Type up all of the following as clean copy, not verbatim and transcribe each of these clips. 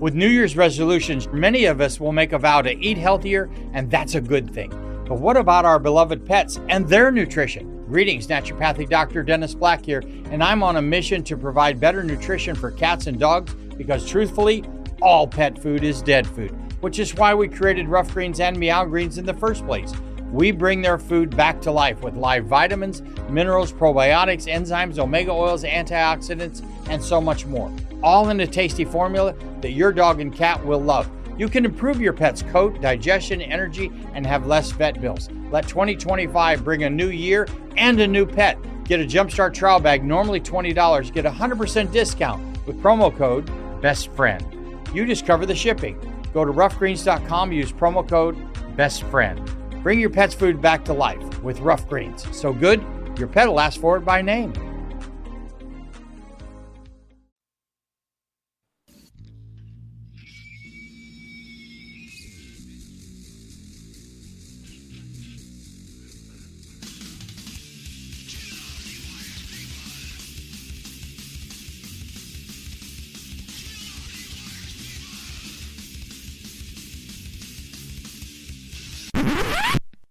With New Year's resolutions, many of us will make a vow to eat healthier, and that's a good thing. But what about our beloved pets and their nutrition? Greetings, naturopathic Dr. Dennis Black here, and I'm on a mission to provide better nutrition for cats and dogs because truthfully, all pet food is dead food, which is why we created Rough Greens and Meow Greens in the first place. We bring their food back to life with live vitamins, minerals, probiotics, enzymes, omega oils, antioxidants, and so much more. All in a tasty formula that your dog and cat will love. You can improve your pet's coat, digestion, energy, and have less vet bills. Let 2025 bring a new year and a new pet. Get a Jumpstart trial bag, normally $20. Get a 100% discount with promo code BESTFRIEND. You just cover the shipping. Go to roughgreens.com, use promo code BESTFRIEND. Bring your pet's food back to life with Rough Greens. So good, your pet will ask for it by name.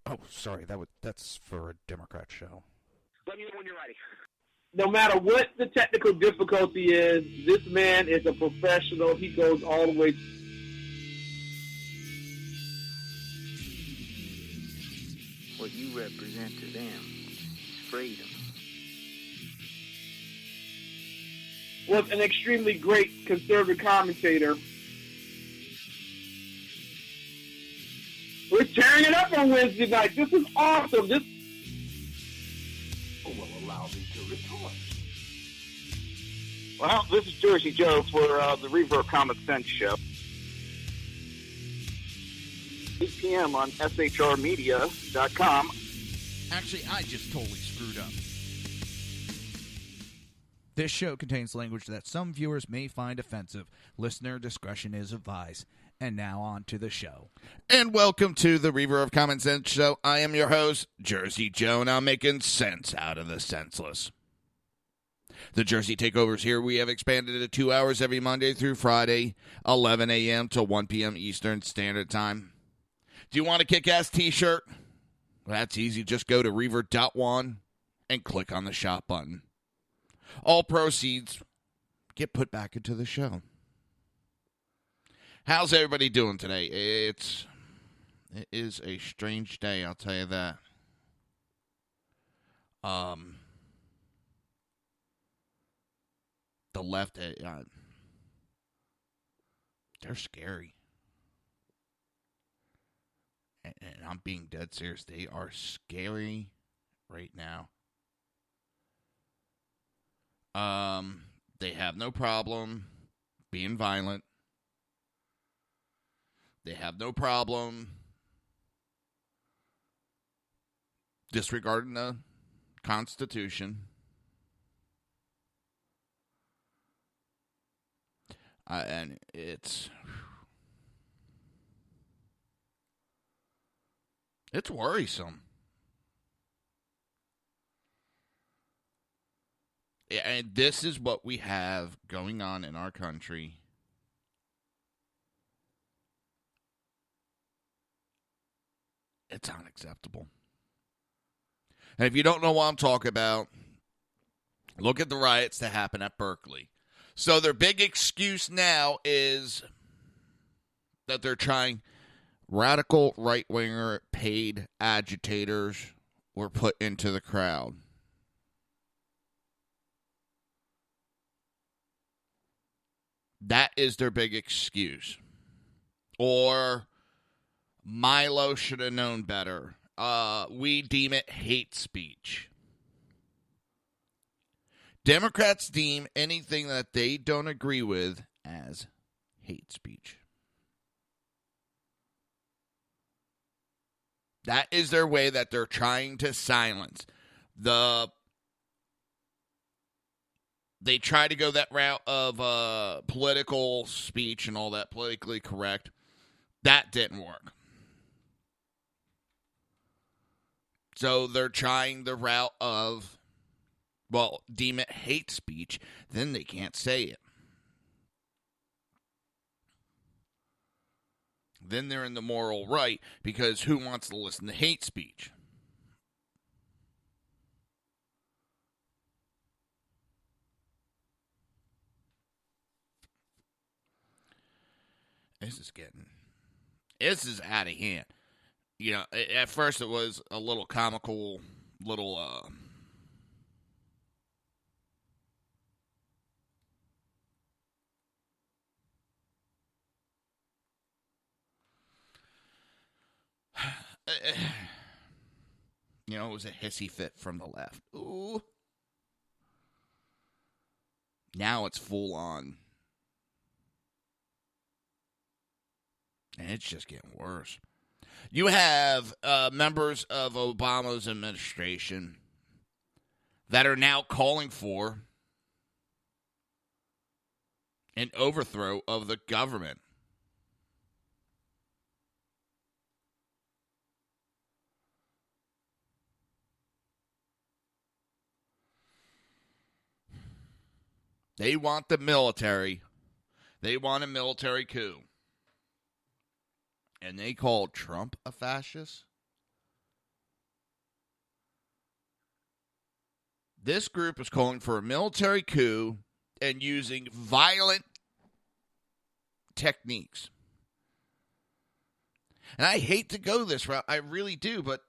Oh, sorry, that's for a Democrat show. Let me know when you're ready. No matter what the technical difficulty is, this man is a professional. He goes all the way. What you represent to them is freedom. Was an extremely great conservative commentator. We're tearing it up on Wednesday night. This is awesome. This will allow me to retort. Well, this is Jersey Joe for the Reaver of Common Sense show. 8 p.m. on shrmedia.com. Actually, I just totally screwed up. This show contains language that some viewers may find offensive. Listener discretion is advised. And now on to the show. And welcome to the Reaver of Common Sense show. I am your host, Jersey Joe, and I'm making sense out of the senseless. The Jersey Takeovers here, we have expanded to 2 hours every Monday through Friday, 11 a.m. to 1 p.m. Eastern Standard Time. Do you want a kick-ass t-shirt? Well, that's easy. Just go to Reaver.one and click on the shop button. All proceeds get put back into the show. How's everybody doing today? It is a strange day, I'll tell you that. The left, they're scary. And I'm being dead serious. They are scary right now. They have no problem being violent. They have no problem disregarding the Constitution. And it's worrisome. And this is what we have going on in our country. It's unacceptable. And if you don't know what I'm talking about, look at the riots that happened at Berkeley. So their big excuse now is that they're trying radical right-winger paid agitators were put into the crowd. That is their big excuse. Or Milo should have known better. We deem it hate speech. Democrats deem anything that they don't agree with as hate speech. That is their way that they're trying to silence. They try to go that route of political speech and all that, politically correct. That didn't work. So they're trying the route of, well, deem it hate speech, then they can't say it. then they're in the moral right, because who wants to listen to hate speech? This is out of hand. You know, at first it was a little comical, little, you know, it was a hissy fit from the left. Ooh. Now it's full on. And it's just getting worse. You have members of Obama's administration that are now calling for an overthrow of the government. They want the military. They want a military coup. And they call Trump a fascist? This group is calling for a military coup and using violent techniques. And I hate to go this route. I really do, but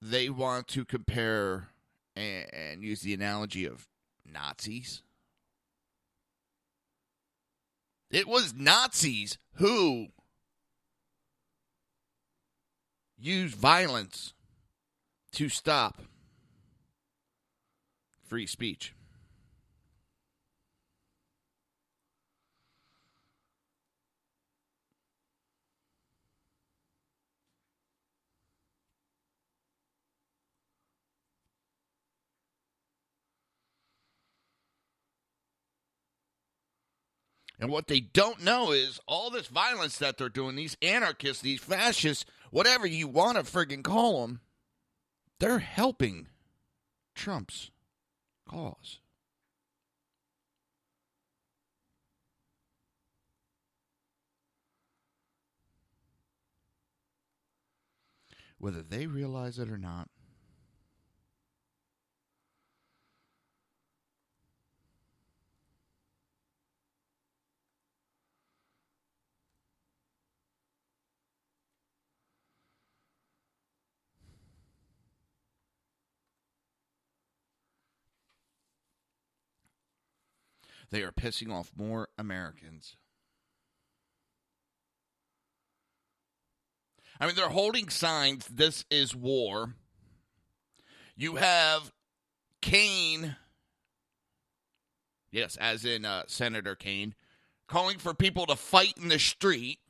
they want to compare and use the analogy of Nazis. It was Nazis who used violence to stop free speech. And what they don't know is all this violence that they're doing, these anarchists, these fascists, whatever you want to friggin' call them, they're helping Trump's cause. Whether they realize it or not. They are pissing off more Americans. I mean, they're holding signs, "This is war." You have Kane, yes, as in Senator Kane, calling for people to fight in the street.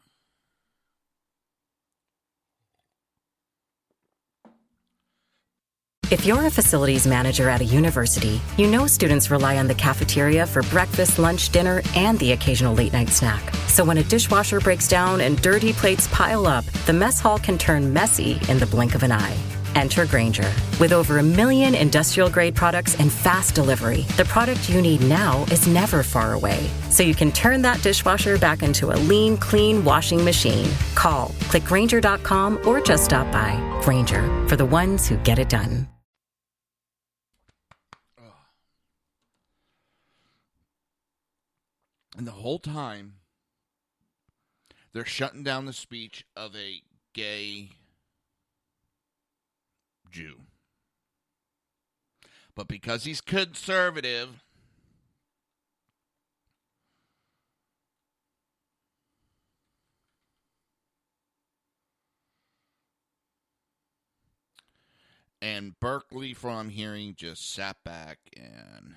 If you're a facilities manager at a university, you know students rely on the cafeteria for breakfast, lunch, dinner, and the occasional late-night snack. So when a dishwasher breaks down and dirty plates pile up, the mess hall can turn messy in the blink of an eye. Enter Grainger. With over 1 million industrial-grade products and fast delivery, the product you need now is never far away. So you can turn that dishwasher back into a lean, clean washing machine. Call, click Grainger.com, or just stop by. Grainger, for the ones who get it done. And the whole time, they're shutting down the speech of a gay Jew. But because he's conservative, and Berkeley, from hearing, just sat back and,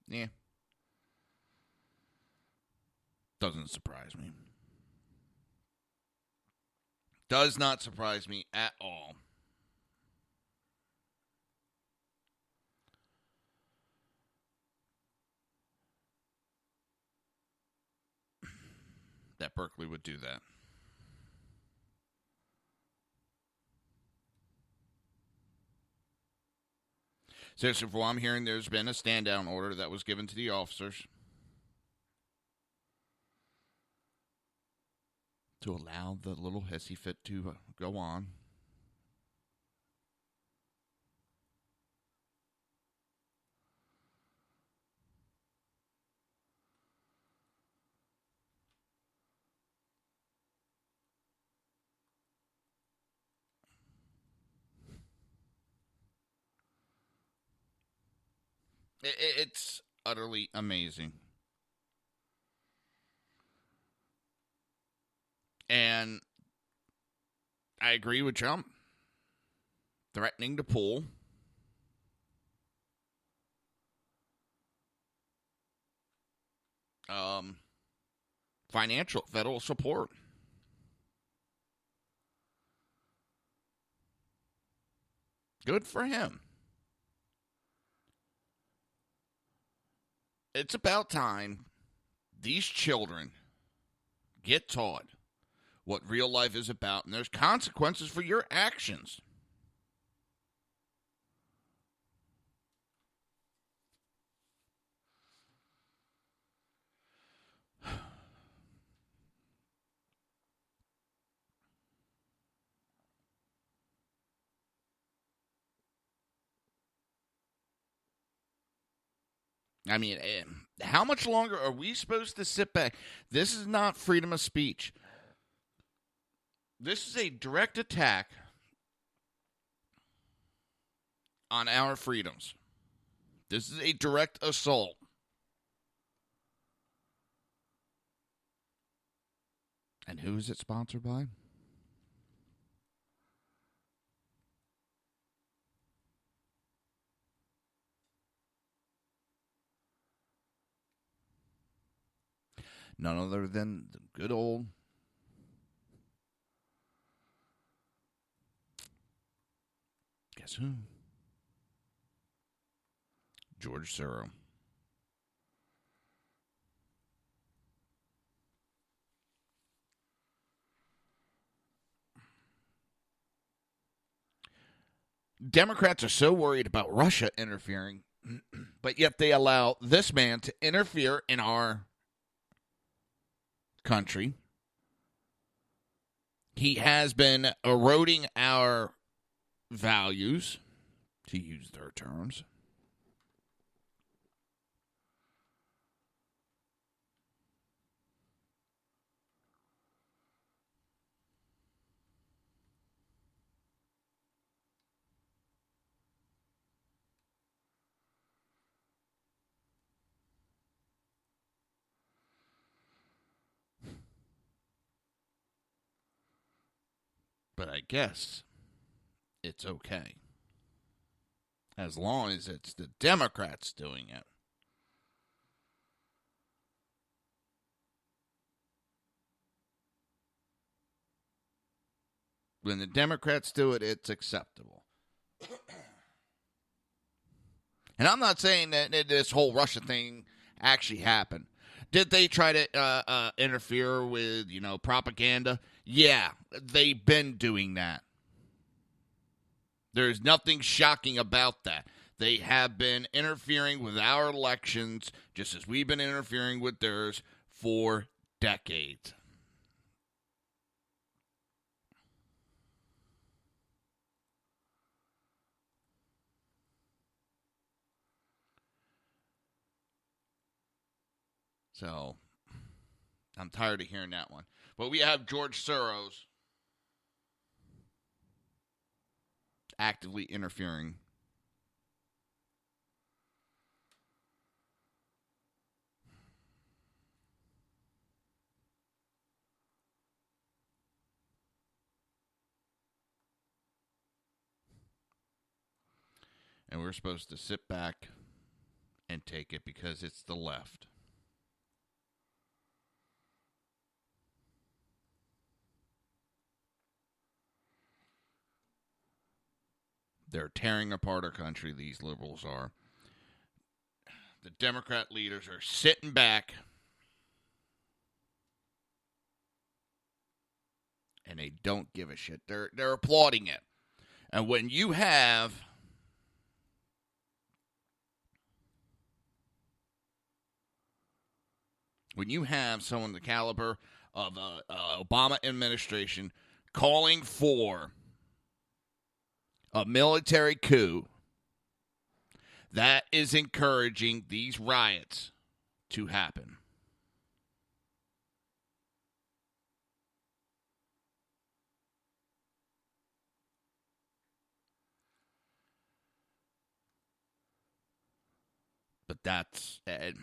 yeah. Doesn't surprise me. Does not surprise me at all. That Berkeley would do that. So, from what I'm hearing, there's been a stand-down order that was given to the officers. to allow the little hissy fit to go on. It's utterly amazing. And I agree with Trump. Threatening to pull financial federal support. Good for him. It's about time these children get taught what real life is about, and there's consequences for your actions. I mean, how much longer are we supposed to sit back? This is not freedom of speech. This is a direct attack on our freedoms. This is a direct assault. And who is it sponsored by? None other than the good old guess who? George Soros. Democrats are so worried about Russia interfering, but yet they allow this man to interfere in our country. He has been eroding our values, to use their terms. But I guess it's okay. As long as it's the Democrats doing it. When the Democrats do it, it's acceptable. And I'm not saying that this whole Russia thing actually happened. Did they try to interfere with, propaganda? Yeah, they've been doing that. There's nothing shocking about that. They have been interfering with our elections just as we've been interfering with theirs for decades. So, I'm tired of hearing that one. But we have George Soros actively interfering. And we're supposed to sit back and take it because it's the left. They're tearing apart our country, these liberals are. The Democrat leaders are sitting back and they don't give a shit. They're applauding it. And when you have someone the caliber of the Obama administration calling for a military coup that is encouraging these riots to happen. But that's it's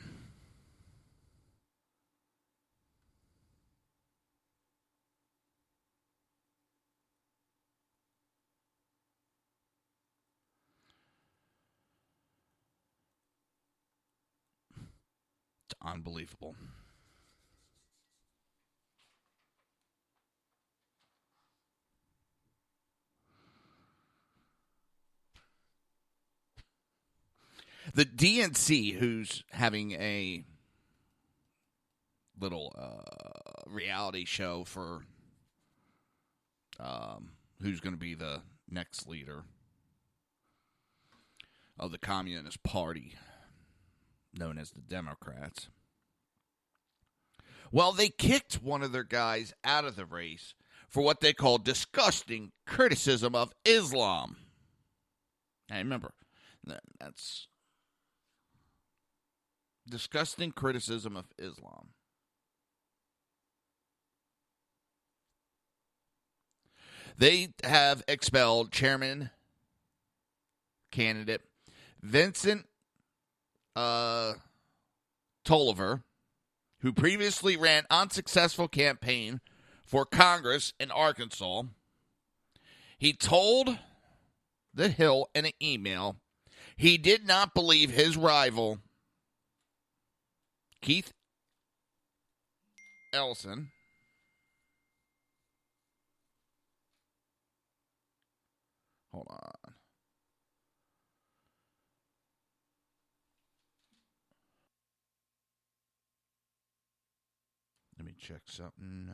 unbelievable. The DNC, who's having a little reality show for who's going to be the next leader of the Communist Party, known as the Democrats. Well, they kicked one of their guys out of the race for what they call disgusting criticism of Islam. Now, remember, that's disgusting criticism of Islam. They have expelled chairman candidate Vincent Tolliver, who previously ran unsuccessful campaign for Congress in Arkansas. He told The Hill in an email he did not believe his rival, Keith Ellison, hold on. Let me check something.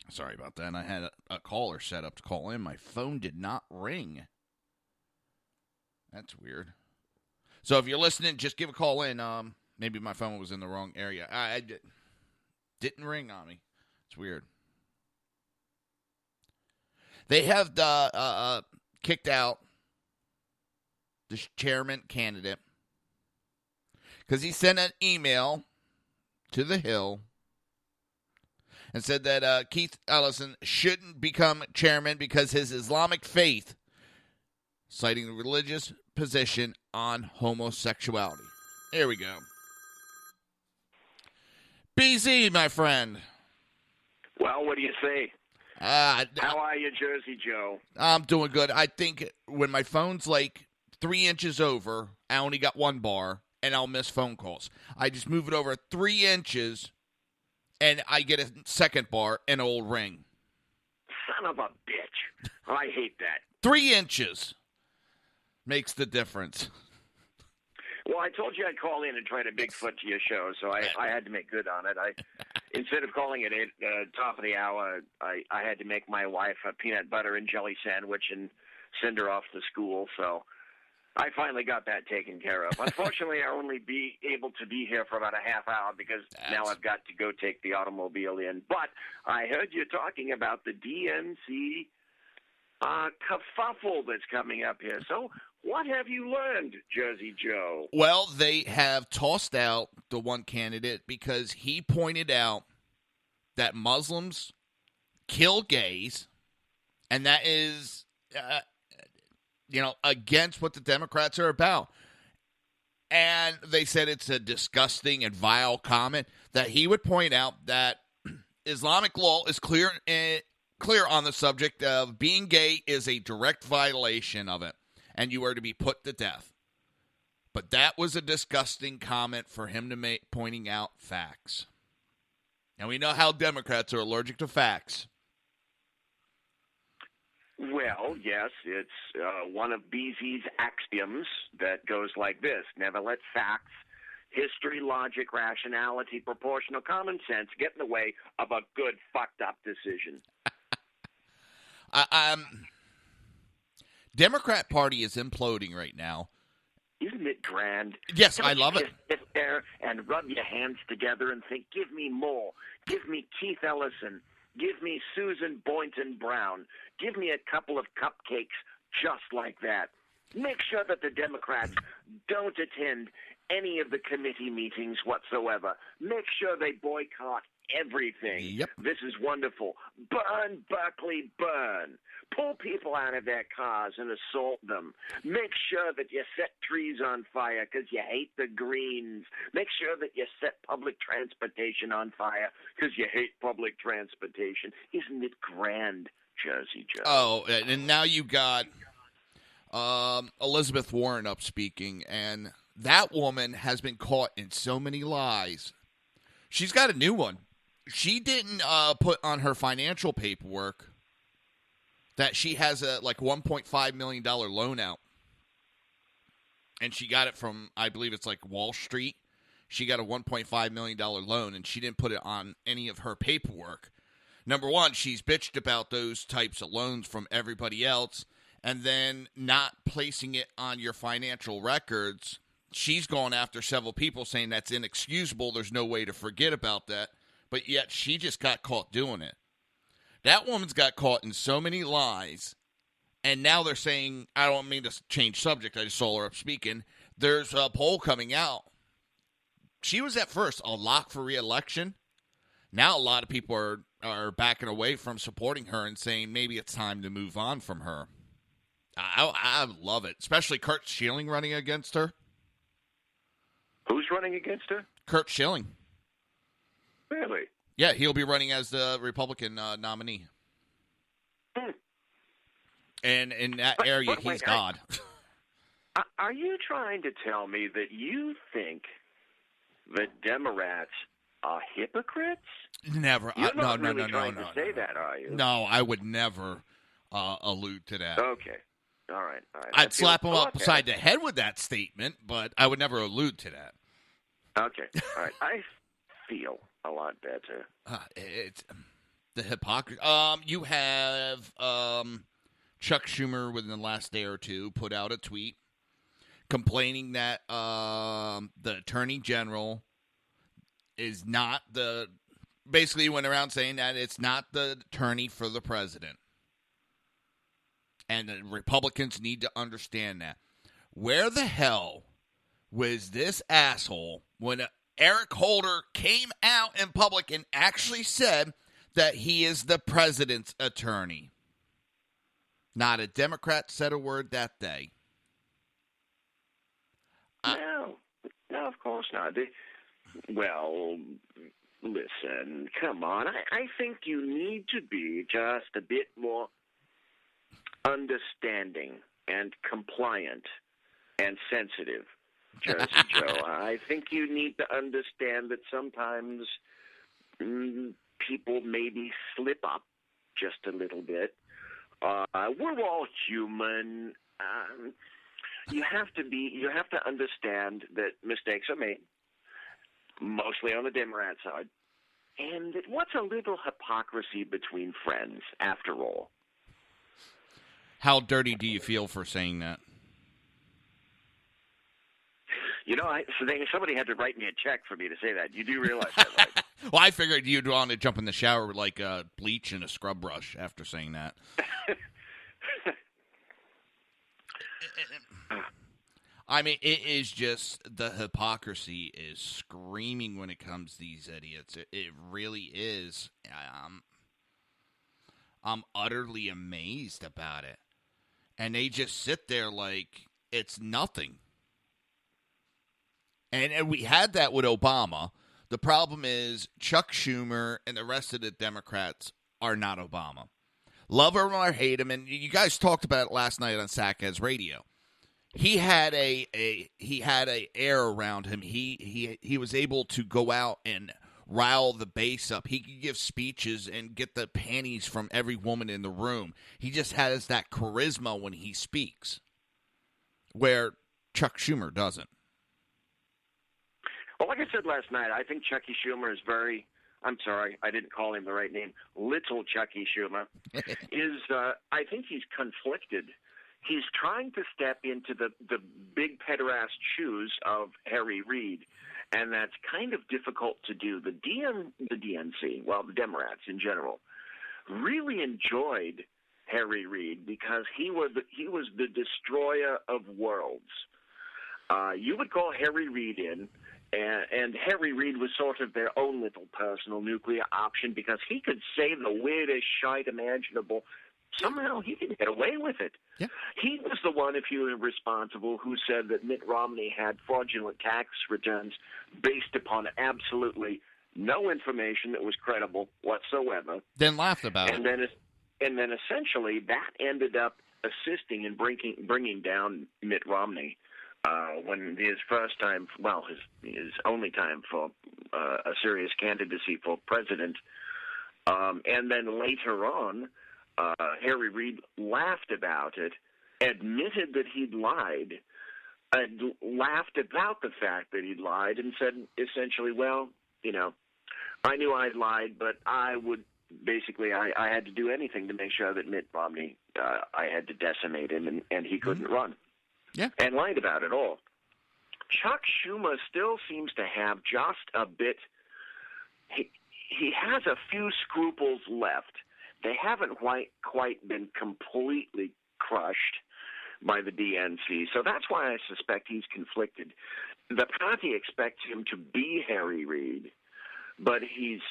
Sorry about that. I had a caller set up to call in. My phone did not ring. That's weird. So if you're listening, just give a call in. Maybe my phone was in the wrong area. I didn't ring on me. It's weird. They have kicked out the chairman candidate because he sent an email to The Hill and said that Keith Ellison shouldn't become chairman because his Islamic faith, citing the religious position on homosexuality. There we go. BZ, my friend. Well, what do you say? How are you, Jersey Joe? I'm doing good. I think when my phone's like 3 inches over, I only got one bar, and I'll miss phone calls. I just move it over 3 inches, and I get a second bar, and it'll ring. Son of a bitch. I hate that. 3 inches makes the difference. Well, I told you I'd call in and try to Bigfoot to your show, so I had to make good on it. Instead of calling it top of the hour, I had to make my wife a peanut butter and jelly sandwich and send her off to school, so I finally got that taken care of. Unfortunately, I'll only be able to be here for about a half hour because now I've got to go take the automobile in. But I heard you talking about the DNC kerfuffle that's coming up here. So what have you learned, Jersey Joe? Well, they have tossed out the one candidate because he pointed out that Muslims kill gays, and that is, against what the Democrats are about. And they said it's a disgusting and vile comment that he would point out that Islamic law is clear on the subject of being gay is a direct violation of it, and you are to be put to death. But that was a disgusting comment for him to make, pointing out facts. And we know how Democrats are allergic to facts. Well, yes, it's one of BZ's axioms that goes like this: never let facts History, logic, rationality, proportional common sense get in the way of a good fucked up decision. Democrat Party is imploding right now. Isn't it grand? Yes, Don't I love you it. just sit there and rub your hands together and think, give me more. Give me Keith Ellison. Give me Susan Boynton Brown. Give me a couple of cupcakes just like that. Make sure that the Democrats don't attend any of the committee meetings whatsoever. Make sure they boycott everything. Yep. This is wonderful. Burn, Berkeley, burn. Pull people out of their cars and assault them. Make sure that you set trees on fire because you hate the Greens. Make sure that you set public transportation on fire because you hate public transportation. Isn't it grand, Jersey Joe? Oh, and now you got Elizabeth Warren up speaking, and that woman has been caught in so many lies. She's got a new one. She didn't put on her financial paperwork that she has a $1.5 million loan out. And she got it from, I believe it's Wall Street. She got a $1.5 million loan, and she didn't put it on any of her paperwork. Number one, she's bitched about those types of loans from everybody else, and then not placing it on your financial records. She's gone after several people saying that's inexcusable. There's no way to forget about that. But yet she just got caught doing it. That woman's got caught in so many lies. And now they're saying, I don't mean to change subject. I just saw her up speaking. There's a poll coming out. She was at first a lock for re-election. Now a lot of people are backing away from supporting her and saying maybe it's time to move on from her. I love it. Especially Kurt Schilling running against her. Who's running against her? Kurt Schilling. Really? Yeah, he'll be running as the Republican nominee. And in that area, he's God. Are you trying to tell me that you think that Democrats are hypocrites? Never. You're not no, really trying to say that, are you? No, I would never allude to that. Okay. All right. I'd slap him upside the head with that statement, but I would never allude to that. Okay. All right. I feel a lot better. It's the hypocrisy. You have Chuck Schumer within the last day or two put out a tweet complaining that the Attorney General is not basically went around saying that it's not the attorney for the president. And the Republicans need to understand that. Where the hell was this asshole when Eric Holder came out in public and actually said that he is the president's attorney? Not a Democrat said a word that day. No, of course not. Well, listen, come on. I think you need to be just a bit more understanding and compliant and sensitive, Jersey Joe. I think you need to understand that sometimes people maybe slip up just a little bit. We're all human. You have to understand that mistakes are made, mostly on the Democrat side. And what's a little hypocrisy between friends, after all? How dirty do you feel for saying that? You know, somebody had to write me a check for me to say that. You do realize that, right? Well, I figured you'd want to jump in the shower with bleach and a scrub brush after saying that. I mean, it is just the hypocrisy is screaming when it comes to these idiots. It really is. I'm utterly amazed about it. And they just sit there like it's nothing. And we had that with Obama. The problem is Chuck Schumer and the rest of the Democrats are not Obama. Love him or hate him, and you guys talked about it last night on Sackheads Radio. He had a air around him. He was able to go out and rile the base up. He could give speeches and get the panties from every woman in the room. He just has that charisma when he speaks, where Chuck Schumer doesn't. Well, like I said last night, I think Chucky Schumer is I'm sorry, I didn't call him the right name. Little Chucky Schumer I think he's conflicted. He's trying to step into the big pederast shoes of Harry Reid, and that's kind of difficult to do. The DNC, well, the Democrats in general, really enjoyed Harry Reid because he was the destroyer of worlds. You would call Harry Reid in, and Harry Reid was sort of their own little personal nuclear option because he could say the weirdest shite imaginable. Somehow he could get away with it. Yeah. He was the one, if you were responsible, who said that Mitt Romney had fraudulent tax returns based upon absolutely no information that was credible whatsoever. Then laughed about and it. And then essentially that ended up assisting in bringing down Mitt Romney when his first time, well, his only time for a serious candidacy for president. And then later on, Harry Reid laughed about it, admitted that he'd lied, and laughed about the fact that he'd lied, and said essentially, well, I knew I'd lied, but I had to do anything to make sure that Mitt Romney, I had to decimate him, and he couldn't run. Yeah. And lied about it all. Chuck Schumer still seems to have just a bit, he has a few scruples left. They haven't quite been completely crushed by the DNC, so that's why I suspect he's conflicted. The party expects him to be Harry Reid, but he's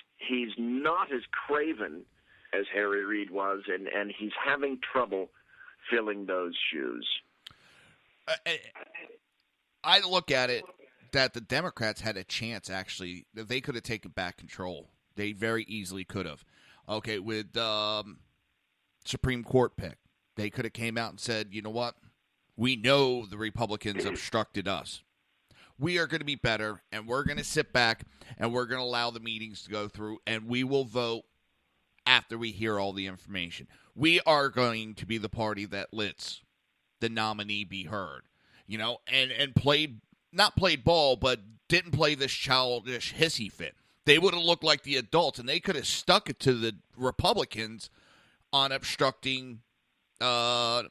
not as craven as Harry Reid was, and he's having trouble filling those shoes. I look at it that the Democrats had a chance, actually, that they could have taken back control. They very easily could have. Okay, with Supreme Court pick, they could have came out and said, you know what? We know the Republicans obstructed us. We are going to be better, and we're going to sit back, and we're going to allow the meetings to go through, and we will vote after we hear all the information. We are going to be the party that lets the nominee be heard, and not played ball, but didn't play this childish hissy fit. They would have looked like the adults, and they could have stuck it to the Republicans on obstructing Obama's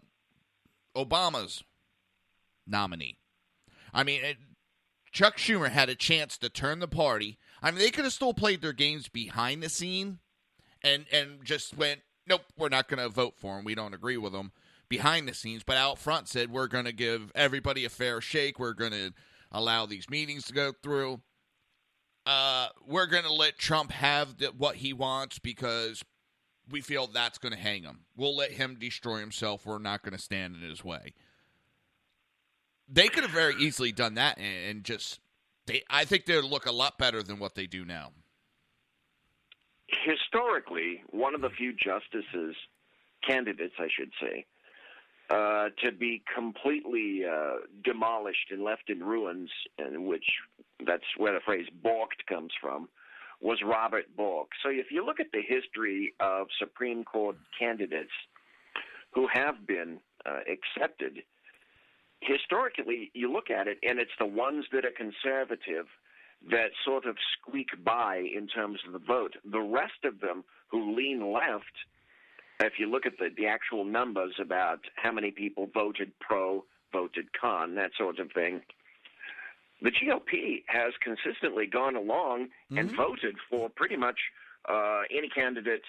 nominee. I mean, Chuck Schumer had a chance to turn the party. I mean, they could have still played their games behind the scene and just went, nope, we're not going to vote for him. We don't agree with him behind the scenes, but out front said, we're going to give everybody a fair shake. We're going to allow these meetings to go through. We're going to let Trump have what he wants because we feel that's going to hang him. We'll let him destroy himself. We're not going to stand in his way. They could have very easily done that and just I think they would look a lot better than what they do now. Historically, one of the few candidates, I should say, to be completely demolished and left in ruins, and that's where the phrase balked comes from, was Robert Bork. So if you look at the history of Supreme Court candidates who have been accepted, historically you look at it, and it's the ones that are conservative that sort of squeak by in terms of the vote. The rest of them who lean left, if you look at the actual numbers about how many people voted pro, voted con, that sort of thing, the GOP has consistently gone along and voted for pretty much any candidate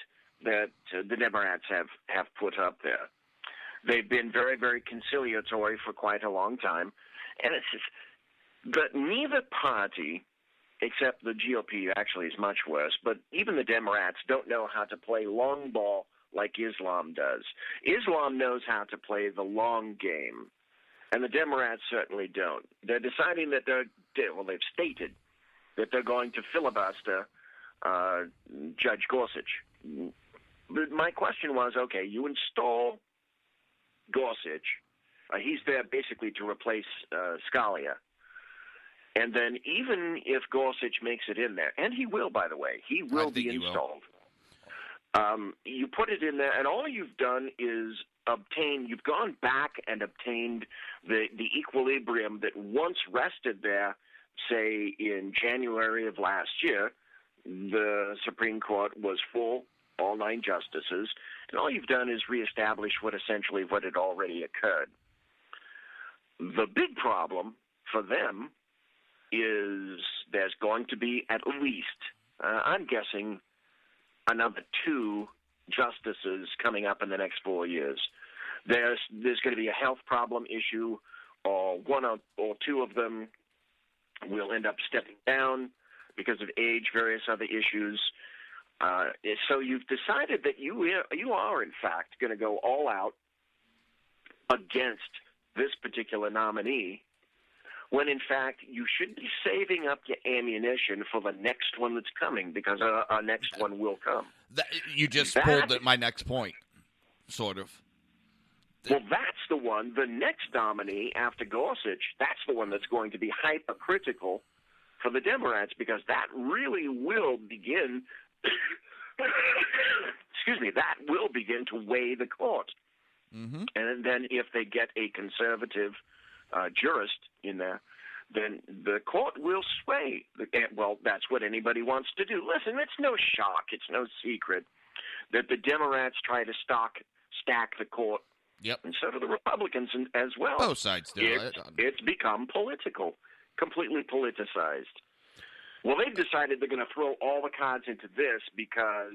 that the Democrats have put up there. They've been very, very conciliatory for quite a long time. And it's just, but neither party, except the GOP actually is much worse, but even the Democrats don't know how to play long ball like Islam does. Islam knows how to play the long game, and the Democrats certainly don't. They're deciding that they've stated that they're going to filibuster Judge Gorsuch. But my question was, okay, you install Gorsuch. He's there basically to replace Scalia. And then even if Gorsuch makes it in there, and he will, by the way, he will be installed. You put it in there, and all you've done is you've gone back and obtained the equilibrium that once rested there say, in January of last year, the Supreme Court was full, all 9 justices, and all you've done is reestablish what had already occurred. The big problem for them is there's going to be at least, I'm guessing, another 2 justices coming up in the next 4 years. There's going to be a health problem issue, or 1 or 2 of them will end up stepping down because of age, various other issues. So you've decided that you are, in fact, going to go all out against this particular nominee, when, in fact, you should be saving up your ammunition for the next one that's coming, because our next one will come. You just pulled my next point, sort of. Well, that's the one, the next nominee after Gorsuch, that's the one that's going to be hypercritical for the Democrats, because that really will begin, that will begin to weigh the court. Mm-hmm. And then if they get a conservative jurist in there, then the court will sway. Well, that's what anybody wants to do. Listen, it's no shock, it's no secret that the Democrats try to stack the court. Yep. And so do the Republicans as well. Both sides do it. It's become political, completely politicized. Well, they've decided they're going to throw all the cards into this, because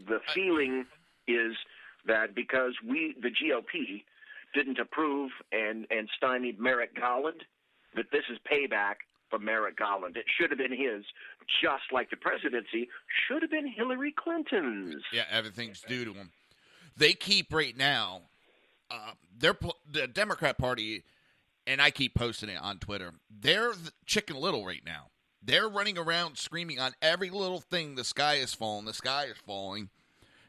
the feeling is that because the GOP didn't approve and stymied Merrick Garland, that this is payback for Merrick Garland. It should have been his, just like the presidency should have been Hillary Clinton's. Yeah, everything's due to him. They keep right now, the Democrat Party, and I keep posting it on Twitter, they're Chicken Little right now. They're running around screaming on every little thing, the sky is falling, the sky is falling.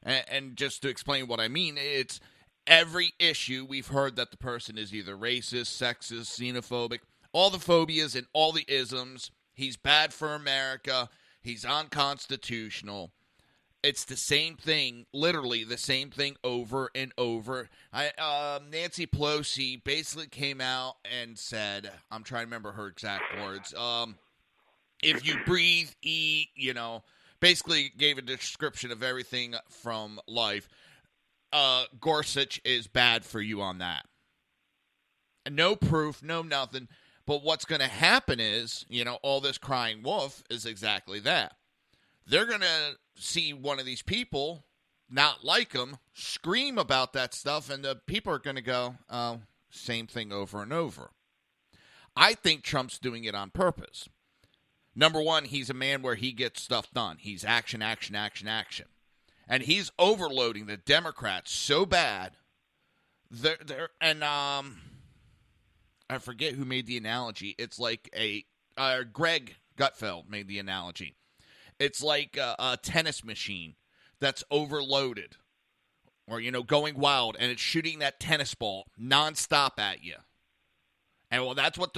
And just to explain what I mean, it's every issue we've heard that the person is either racist, sexist, xenophobic, all the phobias and all the isms. He's bad for America. He's unconstitutional. It's the same thing, literally the same thing over and over. Nancy Pelosi basically came out and said, I'm trying to remember her exact words, if you breathe, eat, basically gave a description of everything from life. Gorsuch is bad for you on that. No proof, no nothing. But what's going to happen is, all this crying wolf is exactly that. They're going to see one of these people, not like him, scream about that stuff, and the people are going to go, oh, same thing over and over. I think Trump's doing it on purpose. Number one, he's a man where he gets stuff done. He's action, action, action, action. And he's overloading the Democrats so bad. I forget who made the analogy. It's like Greg Gutfeld made the analogy. It's like a tennis machine that's overloaded or, going wild, and it's shooting that tennis ball nonstop at you. And, well, that's what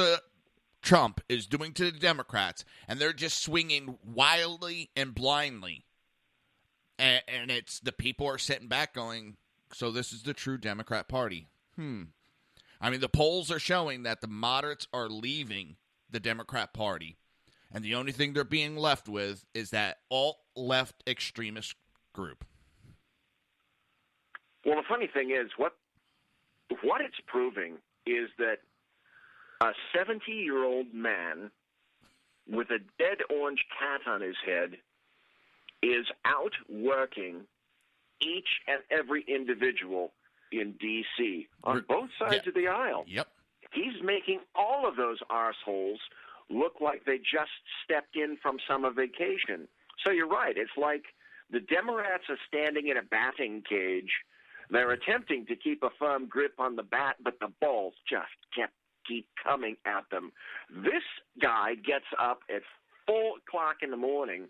Trump is doing to the Democrats, and they're just swinging wildly and blindly. And it's the people are sitting back going, so this is the true Democrat Party. I mean, the polls are showing that the moderates are leaving the Democrat Party, and the only thing they're being left with is that alt-left extremist group. Well, the funny thing is, what it's proving is that a 70-year-old man with a dead orange cat on his head is out working each and every individual in D.C. on both sides of the aisle. Yep. He's making all of those arseholes look like they just stepped in from summer vacation. So you're right. It's like the Democrats are standing in a batting cage. They're attempting to keep a firm grip on the bat, but the balls just keep coming at them. This guy gets up at 4 o'clock in the morning,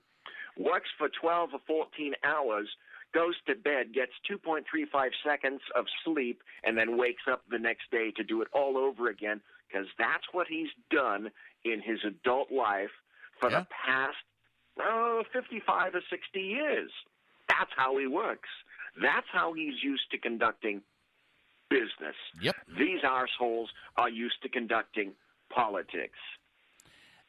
works for 12 or 14 hours, goes to bed, gets 2.35 seconds of sleep, and then wakes up the next day to do it all over again, because that's what he's done in his adult life for the past 55 or 60 years. That's how he works. That's how he's used to conducting business. Yep. These arseholes are used to conducting politics.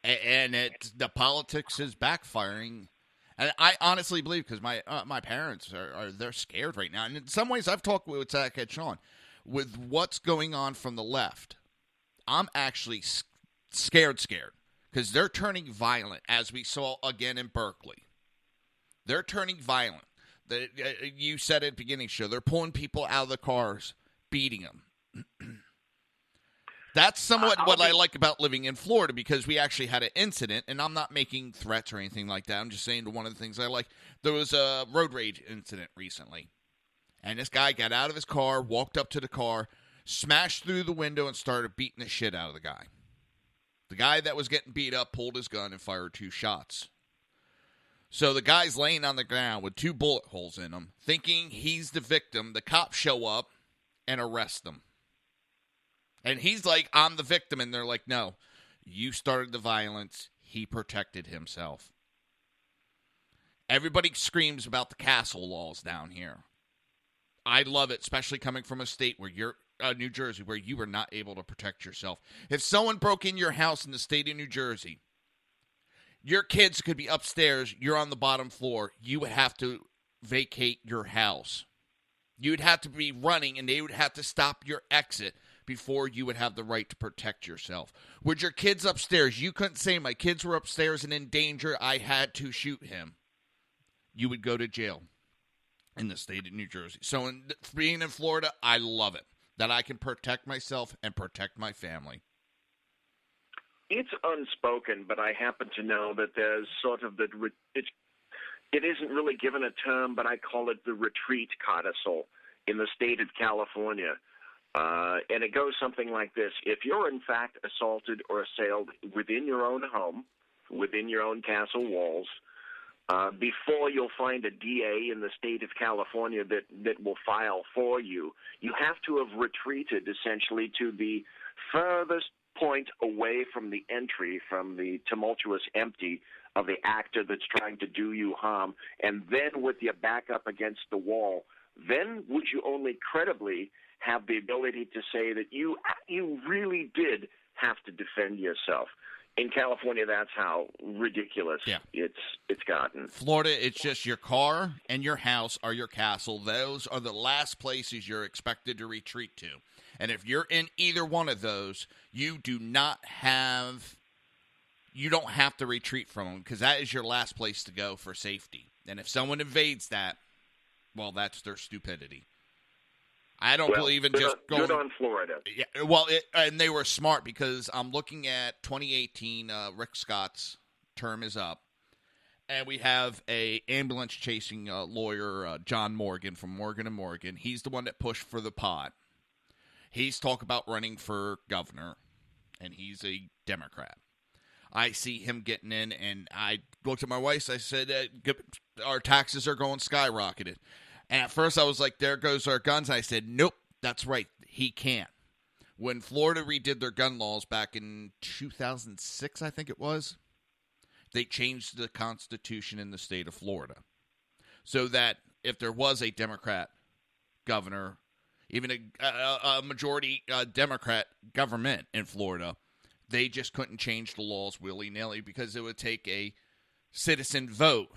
And the politics is backfiring. And I honestly believe, because my parents they're scared right now. And in some ways, I've talked with Zach and Sean, with what's going on from the left. I'm actually scared, because they're turning violent, as we saw again in Berkeley. They're turning violent. You said at the beginning of the show, they're pulling people out of the cars, beating them. That's somewhat what I like about living in Florida, because we actually had an incident, and I'm not making threats or anything like that. I'm just saying one of the things I like. There was a road rage incident recently, and this guy got out of his car, walked up to the car, smashed through the window, and started beating the shit out of the guy. The guy that was getting beat up pulled his gun and fired 2 shots. So the guy's laying on the ground with 2 bullet holes in him, thinking he's the victim. The cops show up and arrest him. And he's like, I'm the victim. And they're like, no, you started the violence. He protected himself. Everybody screams about the castle laws down here. I love it, especially coming from a state where you're New Jersey, where you were not able to protect yourself. If someone broke in your house in the state of New Jersey, your kids could be upstairs, you're on the bottom floor, you would have to vacate your house. You would have to be running, and they would have to stop your exit before you would have the right to protect yourself. With your kids upstairs, you couldn't say, my kids were upstairs and in danger, I had to shoot him. You would go to jail in the state of New Jersey. So being in Florida, I love it, that I can protect myself and protect my family. It's unspoken, but I happen to know that there's sort of it isn't really given a term, but I call it the retreat codicil in the state of California. And it goes something like this. If you're in fact assaulted or assailed within your own home, within your own castle walls, before you'll find a DA in the state of California that will file for you, you have to have retreated essentially to the furthest point away from the entry, from the tumultuous empty of the actor that's trying to do you harm, and then with your back up against the wall, then would you only credibly have the ability to say that you really did have to defend yourself. In California, that's how ridiculous it's gotten. Florida, it's just your car and your house are your castle. Those are the last places you're expected to retreat to. And if you're in either one of those, you don't have to retreat from them, because that is your last place to go for safety. And if someone invades that, well, that's their stupidity. I don't believe in just going. Good on Florida. Yeah, well, and they were smart, because I'm looking at 2018. Rick Scott's term is up, and we have a ambulance chasing lawyer, John Morgan from Morgan & Morgan. He's the one that pushed for the pod. He's talked about running for governor, and he's a Democrat. I see him getting in, and I looked at my wife. I said, our taxes are going skyrocketed. And at first I was like, there goes our guns. I said, nope, that's right. He can't. When Florida redid their gun laws back in 2006, I think it was, they changed the Constitution in the state of Florida so that if there was a Democrat governor, even a majority Democrat government in Florida, they just couldn't change the laws willy-nilly, because it would take a citizen vote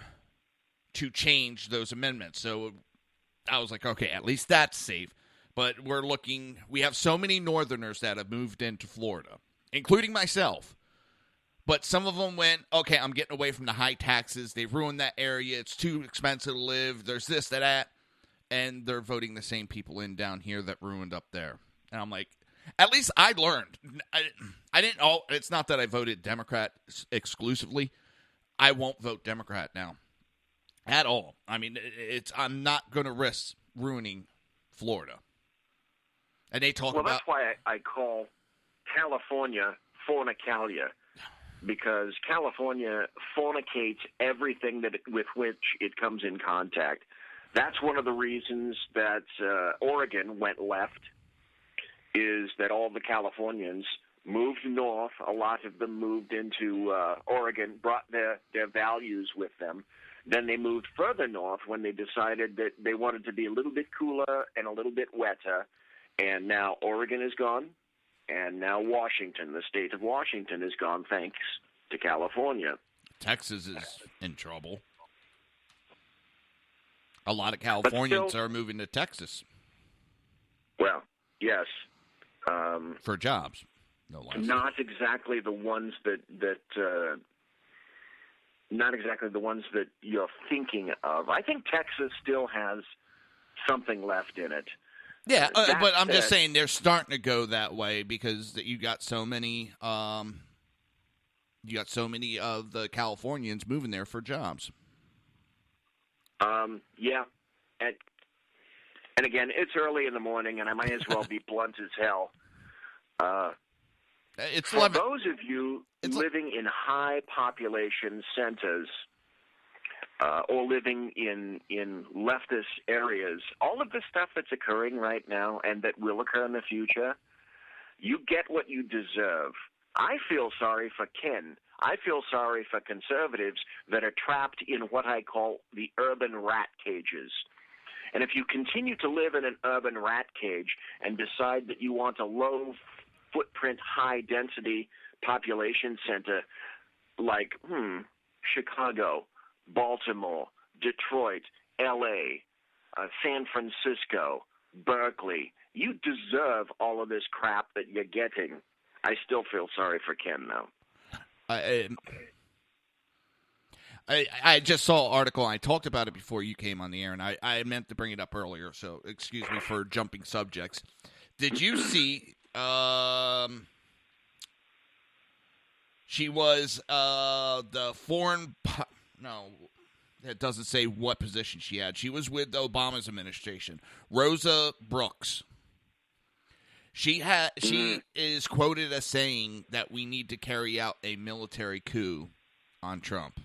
to change those amendments. So I was like, okay, at least that's safe. But we have so many Northerners that have moved into Florida, including myself. But some of them went, okay, I'm getting away from the high taxes. They ruined that area. It's too expensive to live. There's this, that. And they're voting the same people in down here that ruined up there. And I'm like, at least I learned. I didn't. It's not that I voted Democrat exclusively. I won't vote Democrat now. At all. I mean, I'm not going to risk ruining Florida. And they talk about... Well, that's why I call California fornicalia, because California fornicates everything with which it comes in contact. That's one of the reasons that Oregon went left, is that all the Californians moved north. A lot of them moved into Oregon, brought their values with them. Then they moved further north when they decided that they wanted to be a little bit cooler and a little bit wetter. And now Oregon is gone, and now Washington, the state of Washington, is gone, thanks to California. Texas is in trouble. A lot of Californians are moving to Texas. Well, yes. For jobs, no less. Not exactly the ones that you're thinking of. I think Texas still has something left in it. Yeah, but I'm just saying they're starting to go that way because you got so many of the Californians moving there for jobs. Yeah, and again, it's early in the morning, and I might as well be blunt as hell. It's for those of you living in high population centers or living in leftist areas, all of the stuff that's occurring right now and that will occur in the future, you get what you deserve. I feel sorry for Ken. I feel sorry for conservatives that are trapped in what I call the urban rat cages. And if you continue to live in an urban rat cage and decide that you want a low-footprint, high-density population center like Chicago, Baltimore, Detroit, L.A., San Francisco, Berkeley, you deserve all of this crap that you're getting. I still feel sorry for Ken, though. I just saw an article, and I talked about it before you came on the air, and I meant to bring it up earlier, so excuse me for jumping subjects. Did you see she was the foreign no, it doesn't say what position she had. She was with Obama's administration. Rosa Brooks. She is quoted as saying that we need to carry out a military coup on Trump.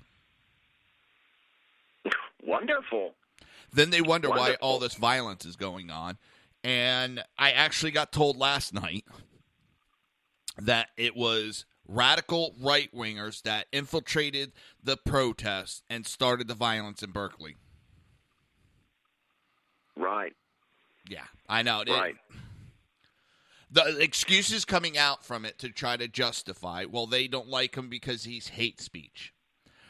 Wonderful. Then they wonder why all this violence is going on. And I actually got told last night that it was radical right-wingers that infiltrated the protests and started the violence in Berkeley. Right. Yeah, I know. Right. The excuses coming out from it to try to justify, well, they don't like him because he's hate speech.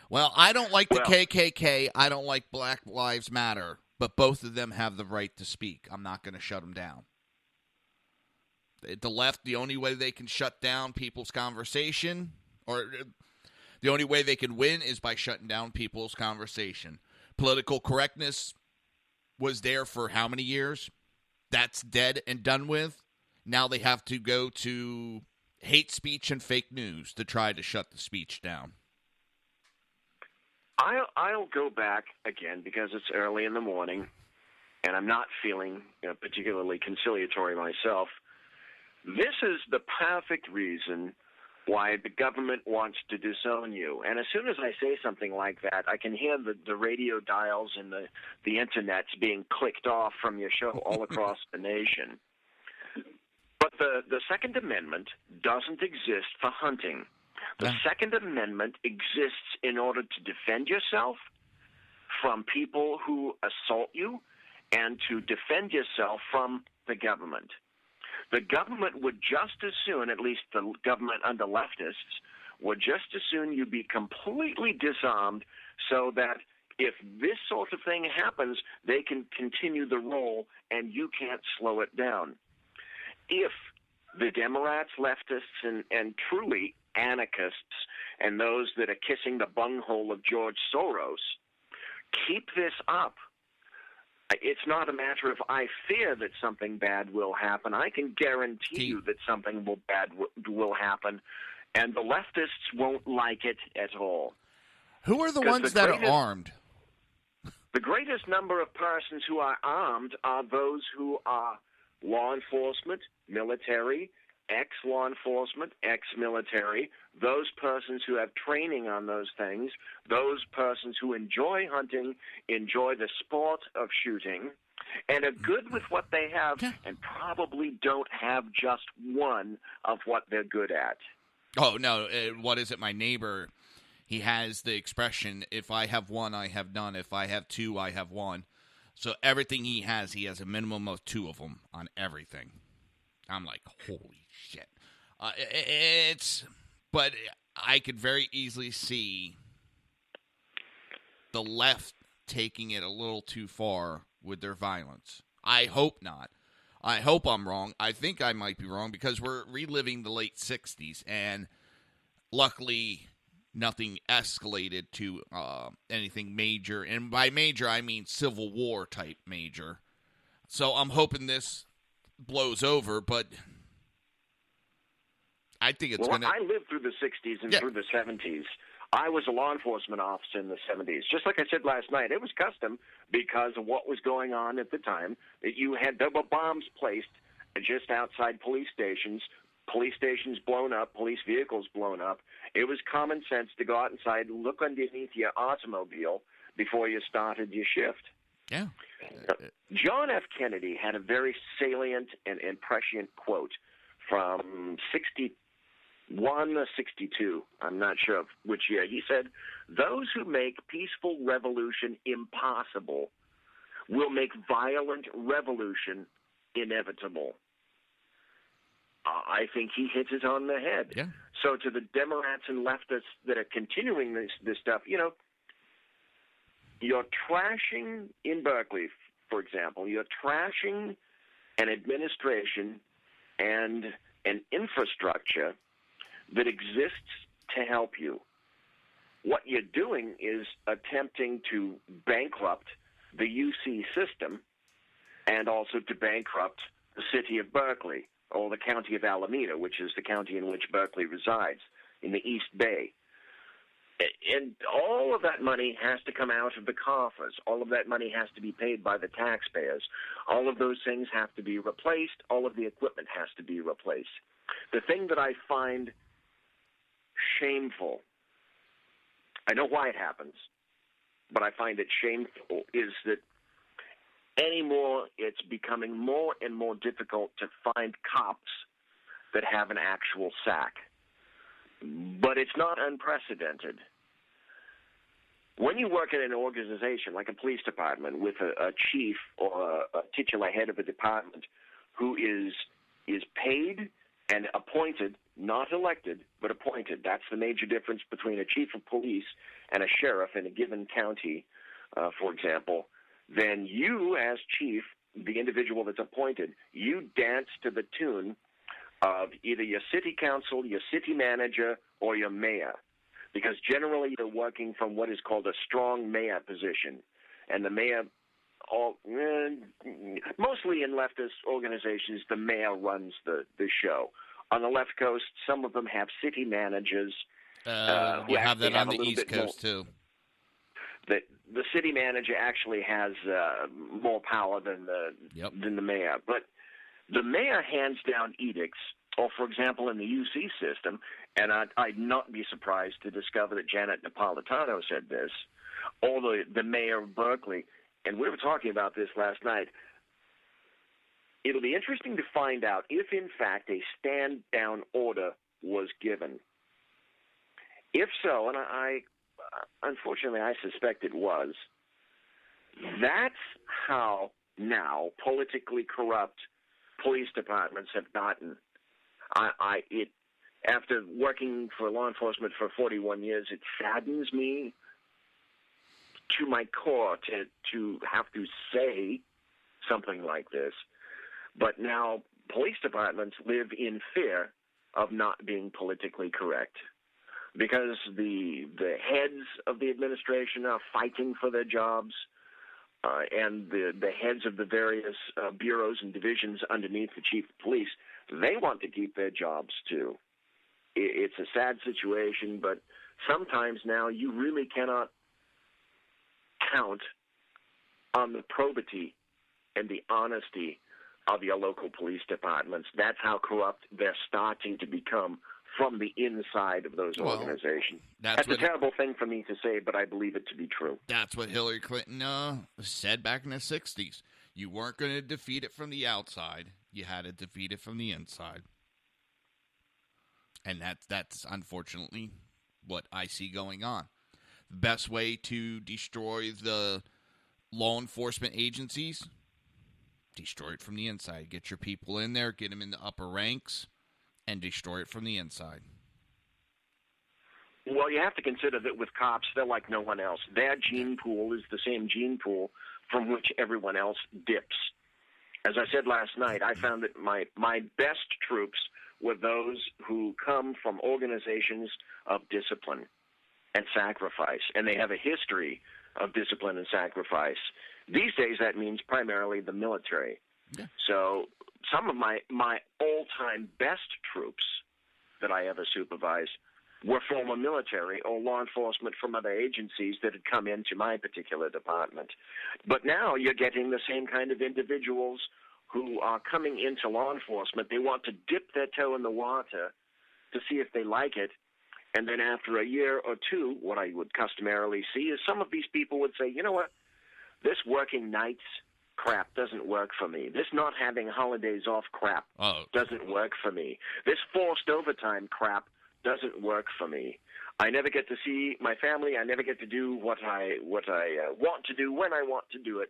Well, I don't like the KKK. I don't like Black Lives Matter. But both of them have the right to speak. I'm not going to shut them down. The left, the only way they can shut down people's conversation, or the only way they can win is by shutting down people's conversation. Political correctness was there for how many years? That's dead and done with. Now they have to go to hate speech and fake news to try to shut the speech down. I'll go back again because it's early in the morning, and I'm not feeling particularly conciliatory myself. This is the perfect reason why the government wants to disown you. And as soon as I say something like that, I can hear the radio dials and the internets being clicked off from your show all across the nation. But the Second Amendment doesn't exist for hunting. The Second Amendment exists in order to defend yourself from people who assault you and to defend yourself from the government. The government would just as soon, at least the government under leftists, would just as soon you be completely disarmed so that if this sort of thing happens, they can continue the roll and you can't slow it down. If the Democrats, leftists, and truly anarchists and those that are kissing the bunghole of George Soros keep this up, it's not a matter of I fear that something bad will happen. I can guarantee you that something bad will happen, and the leftists won't like it at all. Who are the ones that are armed? The greatest number of persons who are armed are those who are law enforcement, military, ex-law enforcement, ex-military, those persons who have training on those things, those persons who enjoy hunting, enjoy the sport of shooting, and are good with what they have and probably don't have just one of what they're good at. Oh, no, what is it? My neighbor, he has the expression, if I have one, I have none. If I have two, I have one. So everything he has a minimum of two of them on everything. I'm like, holy shit. But I could very easily see the left taking it a little too far with their violence. I hope not. I hope I'm wrong. I think I might be wrong because we're reliving the late 60s, and luckily nothing escalated to anything major. And by major, I mean Civil War type major. So I'm hoping this blows over, but I think it's going to... I lived through the 60s and through the 70s. I was a law enforcement officer in the 70s. Just like I said last night, it was custom because of what was going on at the time. That you had double bombs placed just outside police stations blown up, police vehicles blown up. It was common sense to go out inside, look underneath your automobile before you started your shift. Yeah. John F. Kennedy had a very salient and prescient quote from 61 or 62, I'm not sure of which year. He said, "Those who make peaceful revolution impossible will make violent revolution inevitable." I think he hits it on the head. Yeah. So to the Democrats and leftists that are continuing this stuff, you're trashing in Berkeley, for example, you're trashing an administration and an infrastructure that exists to help you. What you're doing is attempting to bankrupt the UC system and also to bankrupt the city of Berkeley, or the county of Alameda, which is the county in which Berkeley resides, in the East Bay. And all of that money has to come out of the coffers. All of that money has to be paid by the taxpayers. All of those things have to be replaced. All of the equipment has to be replaced. The thing that I find shameful, I know why it happens, but I find it shameful, is that anymore it's becoming more and more difficult to find cops that have an actual sack. But it's not unprecedented. When you work in an organization like a police department with a chief or a titular head of a department who is paid and appointed, not elected, but appointed. That's the major difference between a chief of police and a sheriff in a given county, for example. Then you, as chief, the individual that's appointed, you dance to the tune of either your city council, your city manager, or your mayor. Because generally you're working from what is called a strong mayor position. And the mayor, mostly in leftist organizations, the mayor runs the show. On the left coast, some of them have city managers. We have that on the East Coast, too. The city manager actually has more power than the mayor. But the mayor hands down edicts, or for example in the UC system, and I'd not be surprised to discover that Janet Napolitano said this, or the mayor of Berkeley, and we were talking about this last night. It'll be interesting to find out if in fact a stand-down order was given. If so, and unfortunately, I suspect it was. That's how now politically corrupt police departments have gotten. After working for law enforcement for 41 years, it saddens me to my core to have to say something like this. But now police departments live in fear of not being politically correct, because the heads of the administration are fighting for their jobs, and the heads of the various bureaus and divisions underneath the chief of police, they want to keep their jobs too. It's a sad situation, but sometimes now you really cannot count on the probity and the honesty of your local police departments. That's how corrupt they're starting to become from the inside of those organizations. That's a terrible thing for me to say, but I believe it to be true. That's what Hillary Clinton said back in the 60s. You weren't going to defeat it from the outside. You had to defeat it from the inside. And that's unfortunately what I see going on. The best way to destroy the law enforcement agencies, destroy it from the inside. Get your people in there, get them in the upper ranks, and destroy it from the inside. Well, you have to consider that with cops, they're like no one else. Their gene pool is the same gene pool from which everyone else dips. As I said last night, I found that my best troops were those who come from organizations of discipline and sacrifice, and they have a history of discipline and sacrifice. These days, that means primarily the military. Yeah. So some of my all-time best troops that I ever supervised were former military or law enforcement from other agencies that had come into my particular department. But now you're getting the same kind of individuals who are coming into law enforcement. They want to dip their toe in the water to see if they like it. And then after a year or two, what I would customarily see is some of these people would say, you know what, this working nights crap doesn't work for me. This not having holidays off crap doesn't work for me. This forced overtime crap doesn't work for me. I never get to see my family. I never get to do what I want to do when I want to do it.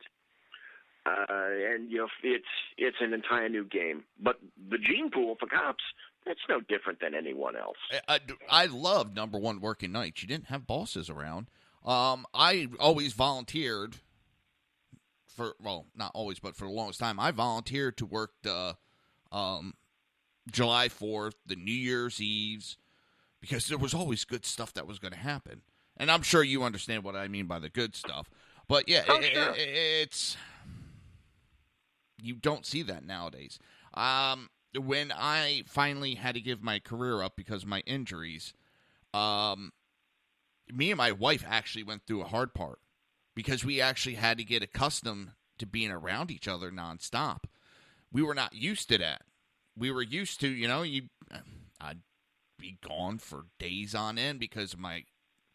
And you know, it's an entire new game. But the gene pool for cops, it's no different than anyone else. I love number one working nights. You didn't have bosses around. I always volunteered for, well, not always, but for the longest time, I volunteered to work the July 4th, the New Year's Eves, because there was always good stuff that was going to happen. And I'm sure you understand what I mean by the good stuff. But yeah, sure. It's, you don't see that nowadays. When I finally had to give my career up because of my injuries, me and my wife actually went through a hard part because we actually had to get accustomed to being around each other nonstop. We were not used to that. We were used to, you know, I'd be gone for days on end because of my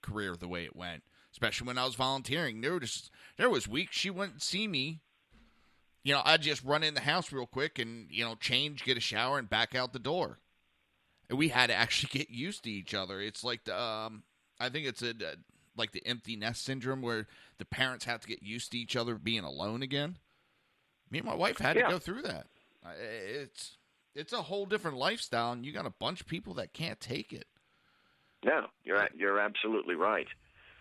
career the way it went, especially when I was volunteering. There was weeks she wouldn't see me. You know, I'd just run in the house real quick and, you know, change, get a shower, and back out the door. And we had to actually get used to each other. It's like I think it's like the empty nest syndrome where the parents have to get used to each other being alone again. Me and my wife had to go through that. It's a whole different lifestyle, and you got a bunch of people that can't take it. No, you're absolutely right.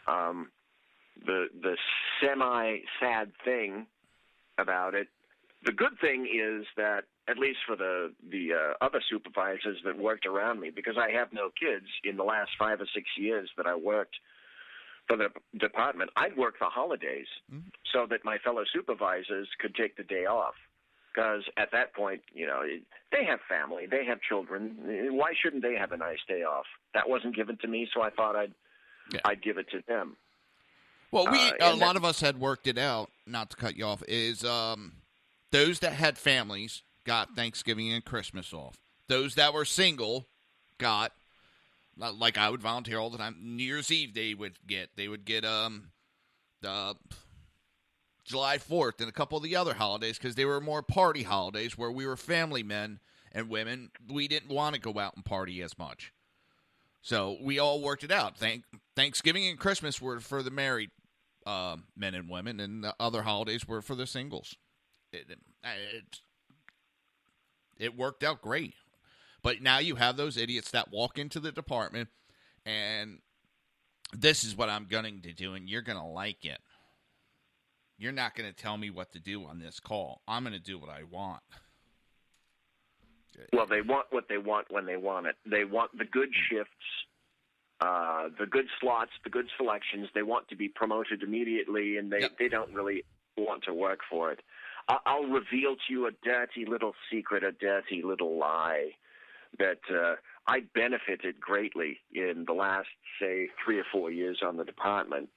The semi-sad thing about it, the good thing is that, at least for the other supervisors that worked around me, because I have no kids, in the last 5 or 6 years that I worked for the department, I'd work the holidays so that my fellow supervisors could take the day off. Because at that point, you know, they have family, they have children. Why shouldn't they have a nice day off? That wasn't given to me, so I thought I'd give it to them. Well, a lot of us had worked it out, not to cut you off, is those that had families got Thanksgiving and Christmas off. Those that were single got, like I would volunteer all the time, New Year's Eve they would get the July 4th and a couple of the other holidays because they were more party holidays where we were family men and women. We didn't want to go out and party as much. So we all worked it out. Thanksgiving and Christmas were for the married men and women, and the other holidays were for the singles. It worked out great. But now you have those idiots that walk into the department, and this is what I'm going to do, and you're going to like it. You're not going to tell me what to do on this call. I'm going to do what I want. Well, they want what they want when they want it. They want the good shifts, the good slots, the good selections. They want to be promoted immediately, and they don't really want to work for it. I'll reveal to you a dirty little secret, a dirty little lie, that I benefited greatly in the last, say, 3 or 4 years on the department,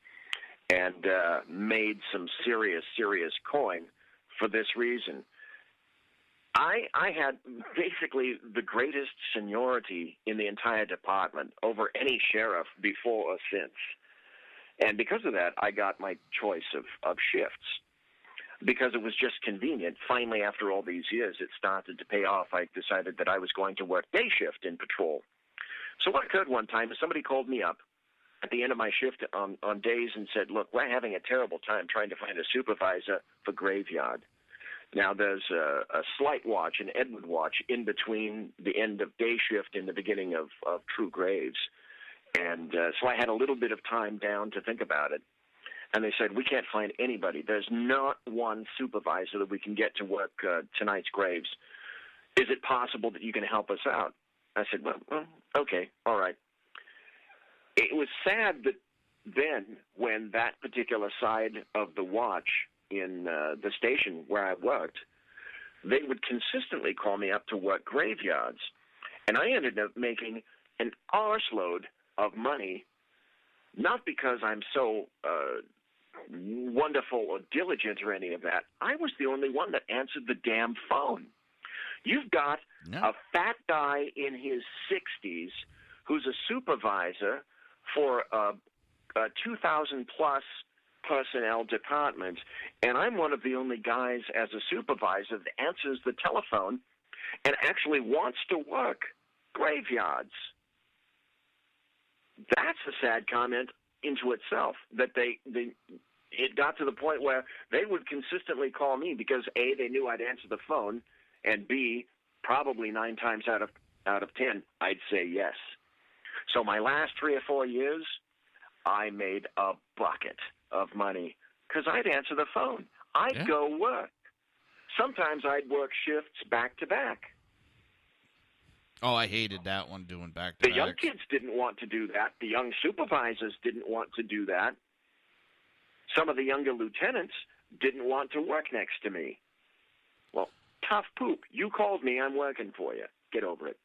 and made some serious coin for this reason. I had basically the greatest seniority in the entire department over any sheriff before or since. And because of that, I got my choice of shifts. Because it was just convenient. Finally, after all these years, it started to pay off. I decided that I was going to work day shift in patrol. So what occurred one time is somebody called me up at the end of my shift on days and said, look, we're having a terrible time trying to find a supervisor for graveyard. Now, there's a slight watch, an Edward watch, in between the end of day shift and the beginning of true graves. And so I had a little bit of time down to think about it. And they said, we can't find anybody. There's not one supervisor that we can get to work tonight's graves. Is it possible that you can help us out? I said, well, okay, all right. It was sad that then when that particular side of the watch in the station where I worked, they would consistently call me up to work graveyards. And I ended up making an arseload of money, not because I'm so wonderful or diligent or any of that. I was the only one that answered the damn phone. You've got a fat guy in his 60s who's a supervisor for a 2,000-plus personnel department, and I'm one of the only guys as a supervisor that answers the telephone and actually wants to work graveyards. That's a sad comment into itself, that it got to the point where they would consistently call me because, A, they knew I'd answer the phone, and B, probably 9 times out of 10, I'd say yes. So my last 3 or 4 years, I made a bucket of money because I'd answer the phone. I'd go work. Sometimes I'd work shifts back to back. Oh, I hated that one, doing back to back. The young kids didn't want to do that. The young supervisors didn't want to do that. Some of the younger lieutenants didn't want to work next to me. Well, tough poop. You called me. I'm working for you. Get over it.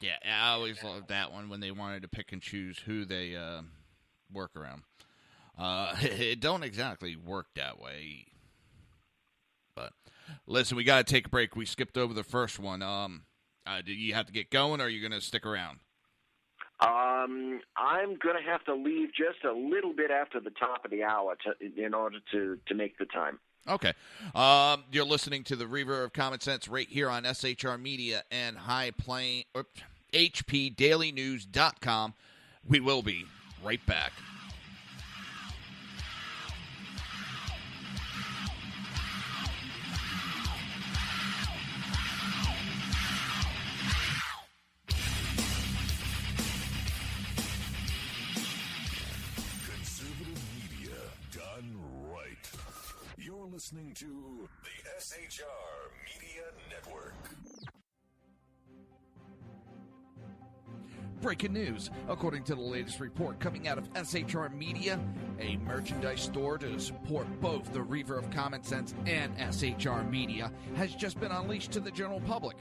Yeah, I always loved that one when they wanted to pick and choose who they work around. It don't exactly work that way. But listen, we got to take a break. We skipped over the first one. Do you have to get going, or are you going to stick around? I'm going to have to leave just a little bit after the top of the hour in order to make the time. Okay. You're listening to the Reaver of Common Sense right here on SHR Media and HPDailyNews.com. We will be right back. You're listening to the SHR Media Network. Breaking news. According to the latest report coming out of SHR Media, a merchandise store to support both the Reaver of Common Sense and SHR Media has just been unleashed to the general public.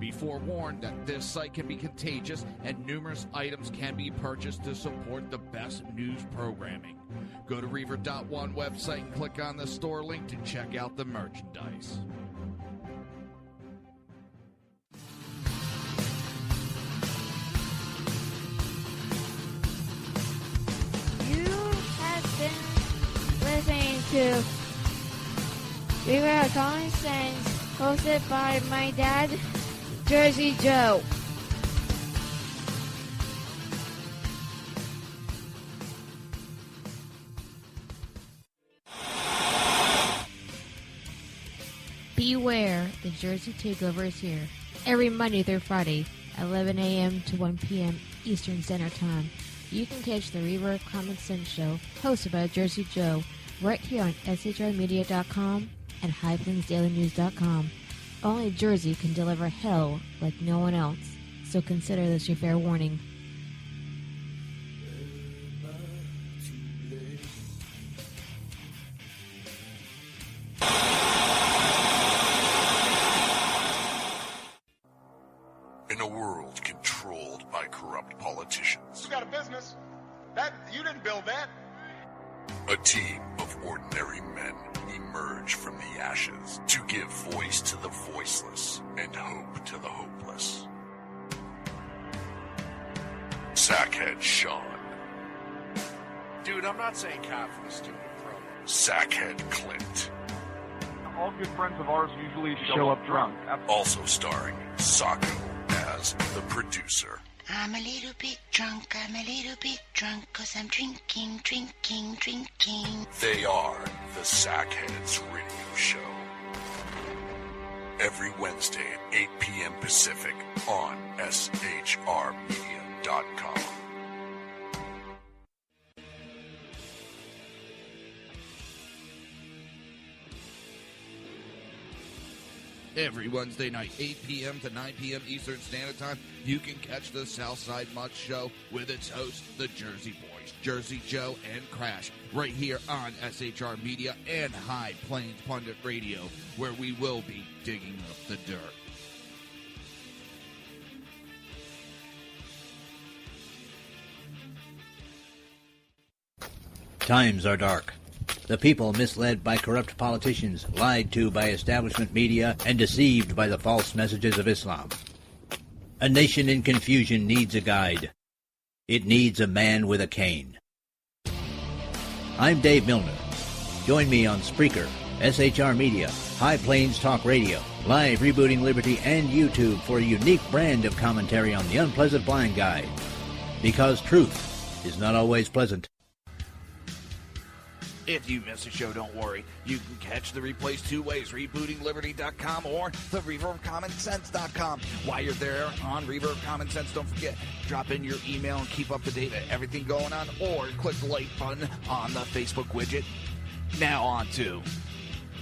Be forewarned that this site can be contagious and numerous items can be purchased to support the best news programming. Go to Reaver.one website and click on the store link to check out the merchandise. You have been listening to Reaver of Common Sense, hosted by my dad, Jersey Joe. Beware, the Jersey Takeover is here. Every Monday through Friday, 11 a.m. to 1 p.m. Eastern Standard Time. You can catch the Reaver of Common Sense show, hosted by Jersey Joe, right here on SHRmedia.com and HighPlainsDailyNews.com. Only Jersey can deliver hell like no one else, so consider this your fair warning. In a world controlled by corrupt politicians, You got a business. You didn't build that. a team of ordinary men emerge from the ashes to give voice to the voiceless and hope to the hopeless. Sackhead Sean, Dude, I'm not saying cap for the stupid program. Sackhead Clint, All good friends of ours usually show up drunk. also starring Sacco as the producer. I'm a little bit drunk, 'cause I'm drinking. They are the Sackheads Radio Show. Every Wednesday at 8 p.m. Pacific on SHRmedia.com. Every Wednesday night, 8 p.m. to 9 p.m. Eastern Standard Time, you can catch the Southside Mutt Show with its host, the Jersey Boys, Jersey Joe and Crash, right here on SHR Media and High Plains Pundit Radio, where we will be digging up the dirt. Times are dark. The people misled by corrupt politicians, lied to by establishment media, and deceived by the false messages of Islam. A nation in confusion needs a guide. It needs a man with a cane. I'm Dave Milner. Join me on Spreaker, SHR Media, High Plains Talk Radio, Live Rebooting Liberty, and YouTube for a unique brand of commentary on the unpleasant blind guide. Because truth is not always pleasant. If you miss a show, don't worry. You can catch the replays two ways, rebootingliberty.com or the reaverofcommonsense.com. While you're there on Reaver of Common Sense, don't forget, drop in your email and keep up to date with everything going on, or click the like button on the Facebook widget. Now on to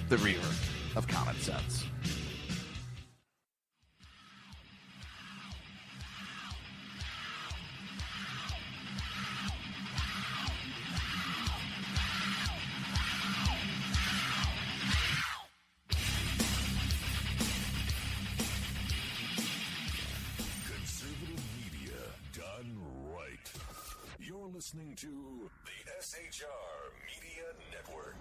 the Reaver of Common Sense. Listening to the SHR Media Network.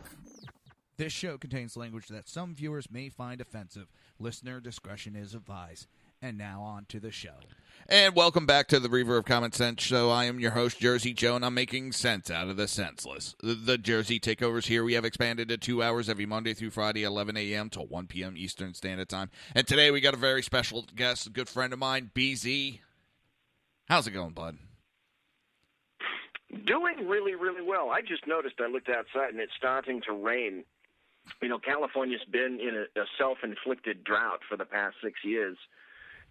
This show contains language that some viewers may find offensive. Listener discretion is advised. And now on to the show. And welcome back to the Reaver of Common Sense show. I am your host, Jersey Joe, and I'm making sense out of the senseless. The Jersey takeovers here, we have expanded to 2 hours every Monday through Friday, 11 a.m. to 1 p.m. Eastern Standard Time. And today we got a very special guest, a good friend of mine, BZ. How's it going, bud? Doing really, really well. I just noticed, I looked outside, and it's starting to rain. You know, California's been in a self-inflicted drought for the past 6 years,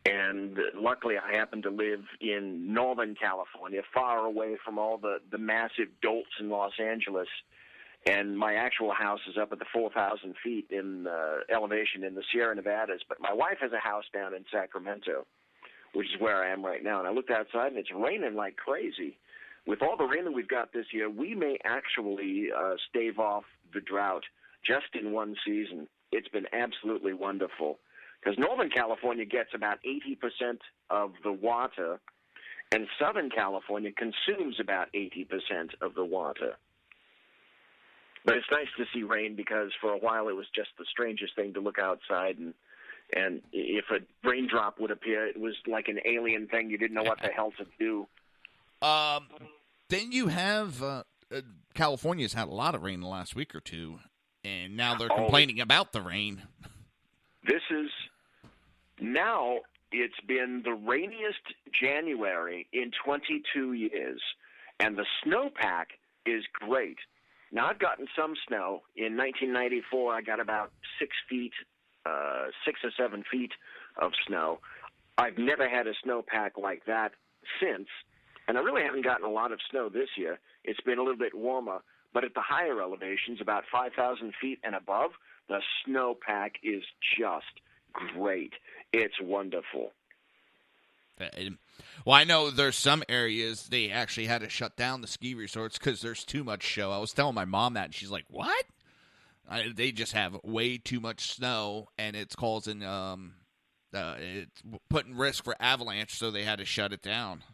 and luckily I happen to live in Northern California, far away from all the massive dolts in Los Angeles, and my actual house is up at the 4,000 feet in elevation in the Sierra Nevadas, but my wife has a house down in Sacramento, which is where I am right now, and I looked outside, and it's raining like crazy. With all the rain that we've got this year, we may actually stave off the drought just in one season. It's been absolutely wonderful because Northern California gets about 80% of the water, and Southern California consumes about 80% of the water. But it's nice to see rain because for a while it was just the strangest thing to look outside, and if a raindrop would appear, it was like an alien thing. You didn't know what the hell to do. Then you have California's had a lot of rain the last week or two, and now they're complaining about the rain. Now it's been the rainiest January in 22 years, and the snowpack is great. Now, I've gotten some snow. In 1994, I got about 6 or 7 feet of snow. I've never had a snowpack like that since. And I really haven't gotten a lot of snow this year. It's been a little bit warmer, but at the higher elevations, about 5,000 feet and above, the snowpack is just great. It's wonderful. Well, I know there's some areas they actually had to shut down the ski resorts because there's too much snow. I was telling my mom that, and she's like, what? They just have way too much snow, and it's causing it's putting risk for avalanche, so they had to shut it down.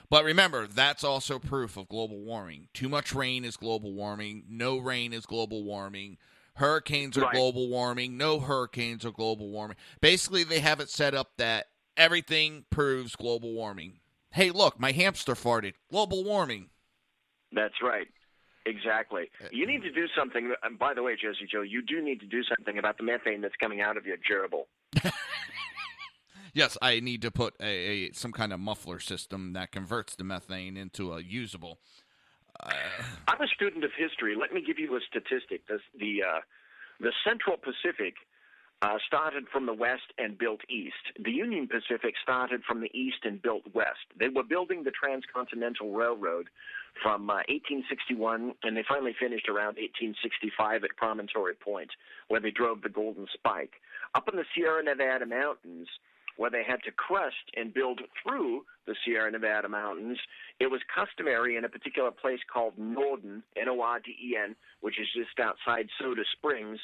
But remember, that's also proof of global warming. Too much rain is global warming. No rain is global warming. Hurricanes are global warming. No hurricanes are global warming. Basically, they have it set up that everything proves global warming. Hey, look, my hamster farted. Global warming. That's right. Exactly. You need to do something. And by the way, Jersey Joe, you do need to do something about the methane that's coming out of your gerbil. Yes, I need to put some kind of muffler system that converts the methane into a usable. I'm a student of history. Let me give you a statistic. The Central Pacific started from the west and built east. The Union Pacific started from the east and built west. They were building the Transcontinental Railroad from 1861, and they finally finished around 1865 at Promontory Point, where they drove the Golden Spike. Up in the Sierra Nevada mountains, where they had to crust and build through the Sierra Nevada mountains, it was customary in a particular place called Norden, Norden, which is just outside Soda Springs.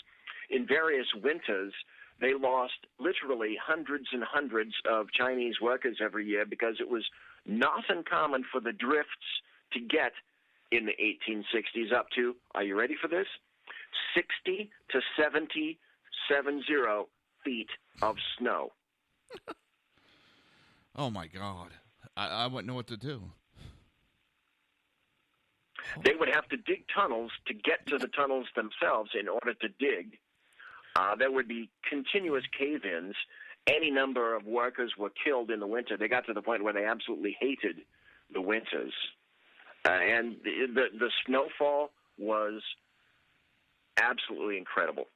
In various winters, they lost literally hundreds and hundreds of Chinese workers every year because it was not uncommon for the drifts to get in the 1860s up to, are you ready for this? 60 to 70 feet of snow. Oh, my God. I wouldn't know what to do. They would have to dig tunnels to get to the tunnels themselves in order to dig. There would be continuous cave-ins. Any number of workers were killed in the winter. They got to the point where they absolutely hated the winters. And the snowfall was absolutely incredible.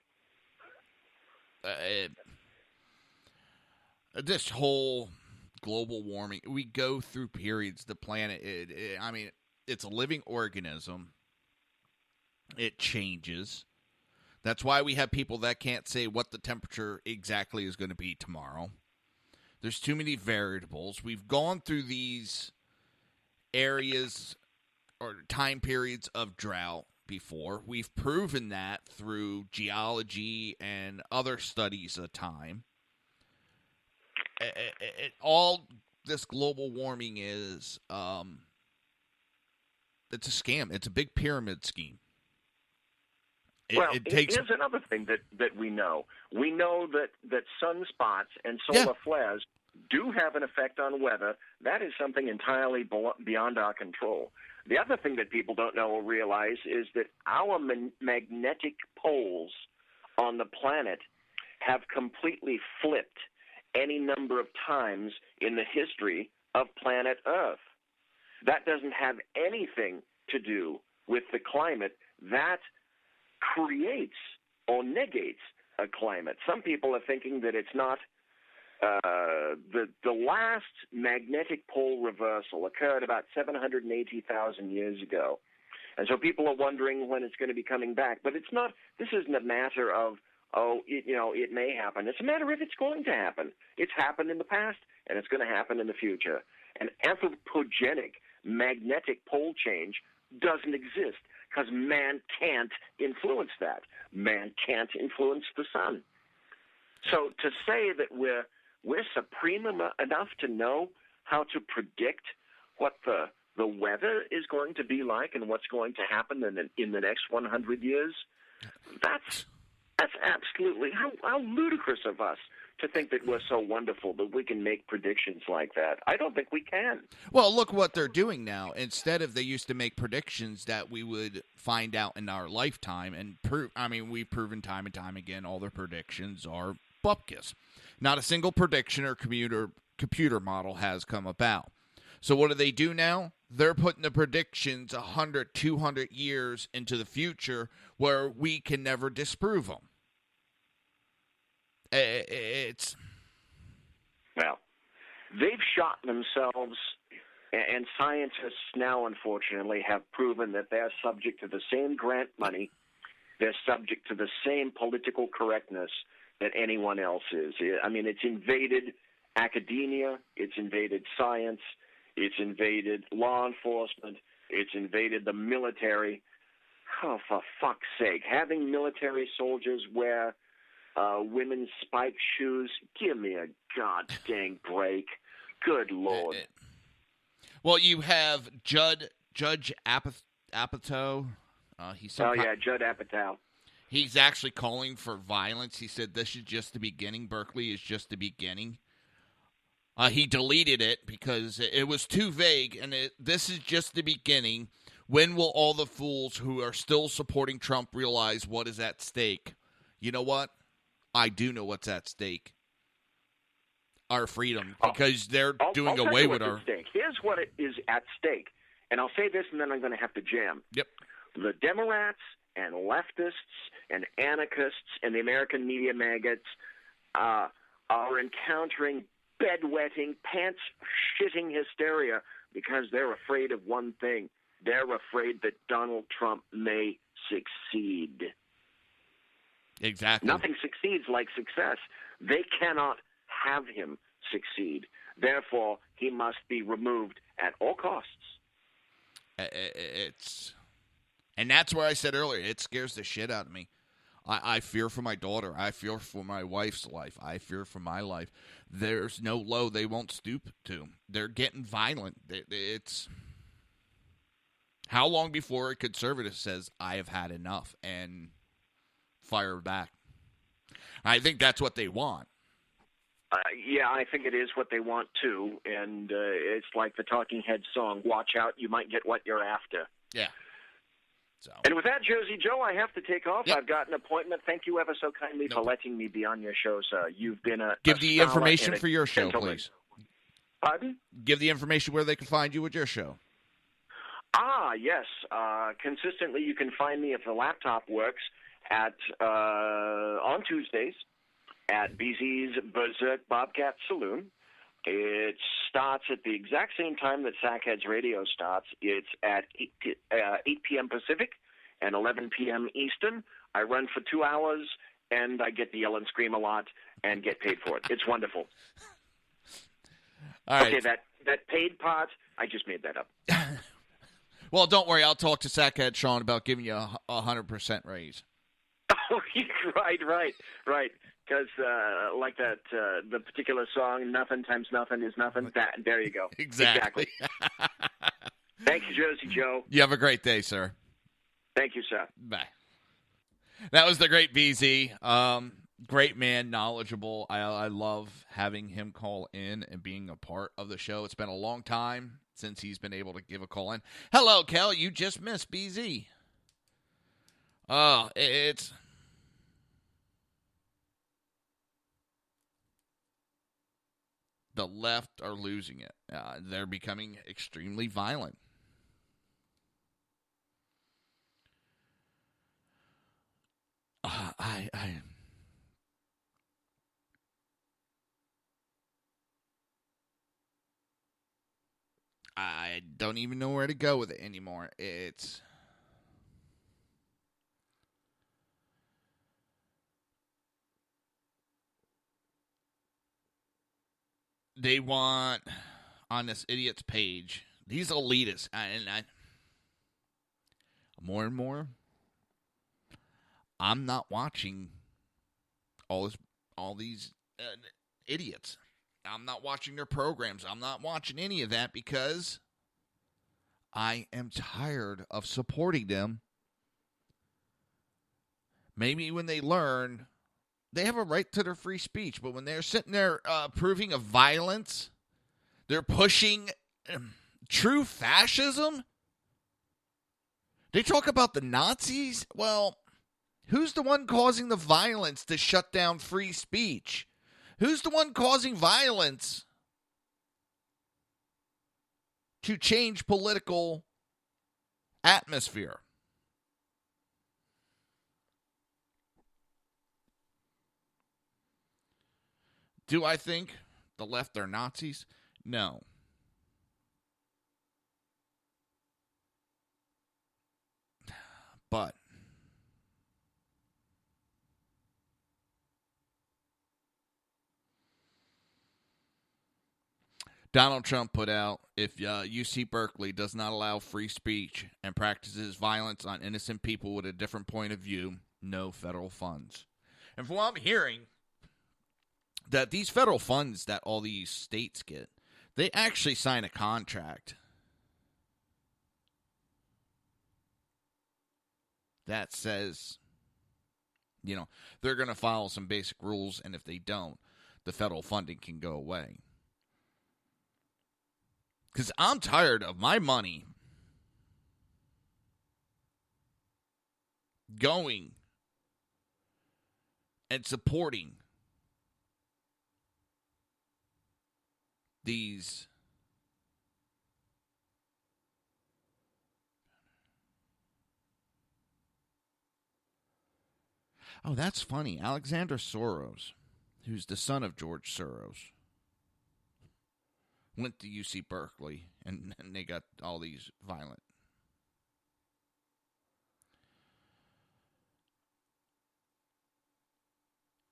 This whole global warming, we go through periods. The planet, it's a living organism. It changes. That's why we have people that can't say what the temperature exactly is going to be tomorrow. There's too many variables. We've gone through these areas or time periods of drought before. We've proven that through geology and other studies of time. All this global warming is, it's a scam. It's a big pyramid scheme. Here's another thing that we know. We know that sunspots and solar flares do have an effect on weather. That is something entirely beyond our control. The other thing that people don't know or realize is that our magnetic poles on the planet have completely flipped any number of times in the history of planet Earth. That doesn't have anything to do with the climate. That creates or negates a climate. Some people are thinking that it's not. The last magnetic pole reversal occurred about 780,000 years ago. And so people are wondering when it's going to be coming back. But it's not. This isn't a matter of, it may happen. It's a matter of it's going to happen. It's happened in the past, and it's going to happen in the future. An anthropogenic magnetic pole change doesn't exist because man can't influence that. Man can't influence the sun. So to say that we're supreme enough to know how to predict what the weather is going to be like and what's going to happen in the next 100 years, that's absolutely how ludicrous of us to think that we're so wonderful that we can make predictions like that. I don't think we can. Well, look what they're doing now. Instead of they used to make predictions that we would find out in our lifetime and we've proven time and time again all their predictions are bupkis. Not a single prediction or computer model has come about. So what do they do now? They're putting the predictions 100, 200 years into the future where we can never disprove them. Well, they've shot themselves, and scientists now, unfortunately, have proven that they're subject to the same grant money. They're subject to the same political correctness that anyone else is. I mean, it's invaded academia, it's invaded science, it's invaded law enforcement, it's invaded the military. Oh, for fuck's sake, having military soldiers wear women's spike shoes, give me a god-dang break. Good Lord. Well, you have Judge Apatow. Judd Apatow. He's actually calling for violence. He said this is just the beginning. Berkeley is just the beginning. He deleted it because it was too vague, and this is just the beginning. When will all the fools who are still supporting Trump realize what is at stake? You know what? I do know what's at stake. Our freedom, because they're doing away with our... Stake. Here's what it is at stake, and I'll say this, and then I'm going to have to jam. Yep. The Democrats and leftists and anarchists and the American media maggots, are encountering bedwetting, pants-shitting hysteria because they're afraid of one thing. They're afraid that Donald Trump may succeed. Exactly. Nothing succeeds like success. They cannot have him succeed. Therefore, he must be removed at all costs. And that's where I said earlier, it scares the shit out of me. I fear for my daughter. I fear for my wife's life. I fear for my life. There's no low they won't stoop to. They're getting violent. It's how long before a conservative says, I have had enough, and fire back? I think that's what they want. Yeah, I think it is what they want, too. And it's like the Talking Heads song, watch out, you might get what you're after. Yeah. So. And with that, Jersey Joe, I have to take off. Yep. I've got an appointment. Thank you ever so kindly for letting me be on your show, sir. You've been a Give the scholar information and a for your show, gentleman. please. Pardon? Give the information where they can find you with your show. Yes. Consistently, you can find me if the laptop works on Tuesdays at BZ's Berserk Bobcat Saloon. It starts at the exact same time that Sackheads Radio starts. It's at 8 p.m. Pacific and 11 p.m. Eastern. I run for 2 hours, and I get to yell and scream a lot and get paid for it. It's wonderful. All right. Okay, that paid part, I just made that up. Well, don't worry. I'll talk to Sackhead Sean about giving you a 100% raise. Oh, right. Because like that, the particular song, nothing times nothing is nothing. There you go. Exactly. Thank you, Jersey Joe. You have a great day, sir. Thank you, sir. Bye. That was the great BZ. Great man, knowledgeable. I love having him call in and being a part of the show. It's been a long time since he's been able to give a call in. Hello, Kel. You just missed BZ. Oh, it's... The left are losing it. They're becoming extremely violent. I don't even know where to go with it anymore. It's... They want, on this idiot's page, these elitists, and more and more, I'm not watching all these idiots. I'm not watching their programs. I'm not watching any of that because I am tired of supporting them. Maybe when they learn... They have a right to their free speech, but when they're sitting there approving of violence, they're pushing true fascism. They talk about the Nazis. Well, who's the one causing the violence to shut down free speech? Who's the one causing violence to change political atmosphere? Do I think the left are Nazis? No. But Donald Trump put out, if UC Berkeley does not allow free speech and practices violence on innocent people with a different point of view, no federal funds. And from what I'm hearing, that these federal funds that all these states get, they actually sign a contract that says, they're going to follow some basic rules, and if they don't, the federal funding can go away. Because I'm tired of my money going and supporting these that's funny. Alexander Soros, who's the son of George Soros, went to UC Berkeley, and they got all these violent.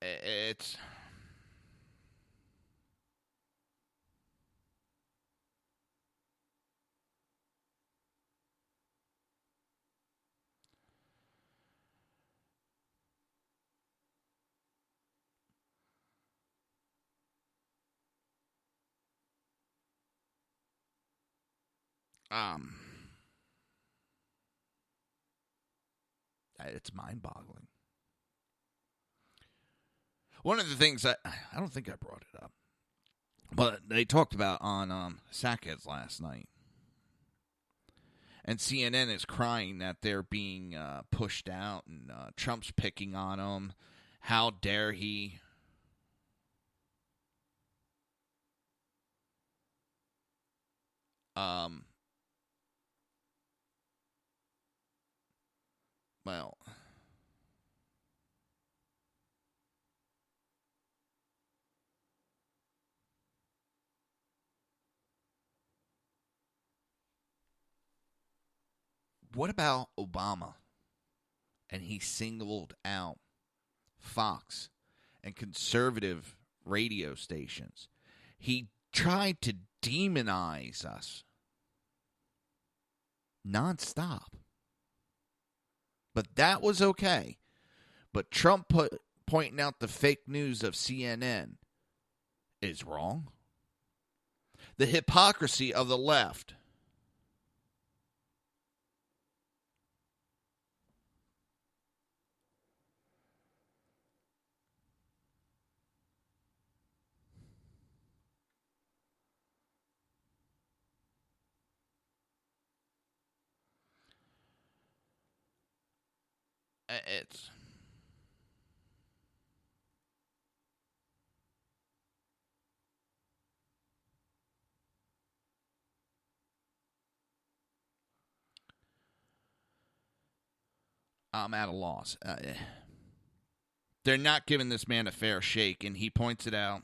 It's... It's mind-boggling. One of the things I don't think I brought it up, but they talked about on Sackheads last night, and CNN is crying that they're being pushed out, and Trump's picking on them. How dare he? Well, what about Obama? And he singled out Fox and conservative radio stations. He tried to demonize us nonstop. But that was okay. But Trump pointing out the fake news of CNN is wrong. The hypocrisy of the left. It's... I'm at a loss. They're not giving this man a fair shake, and he points it out.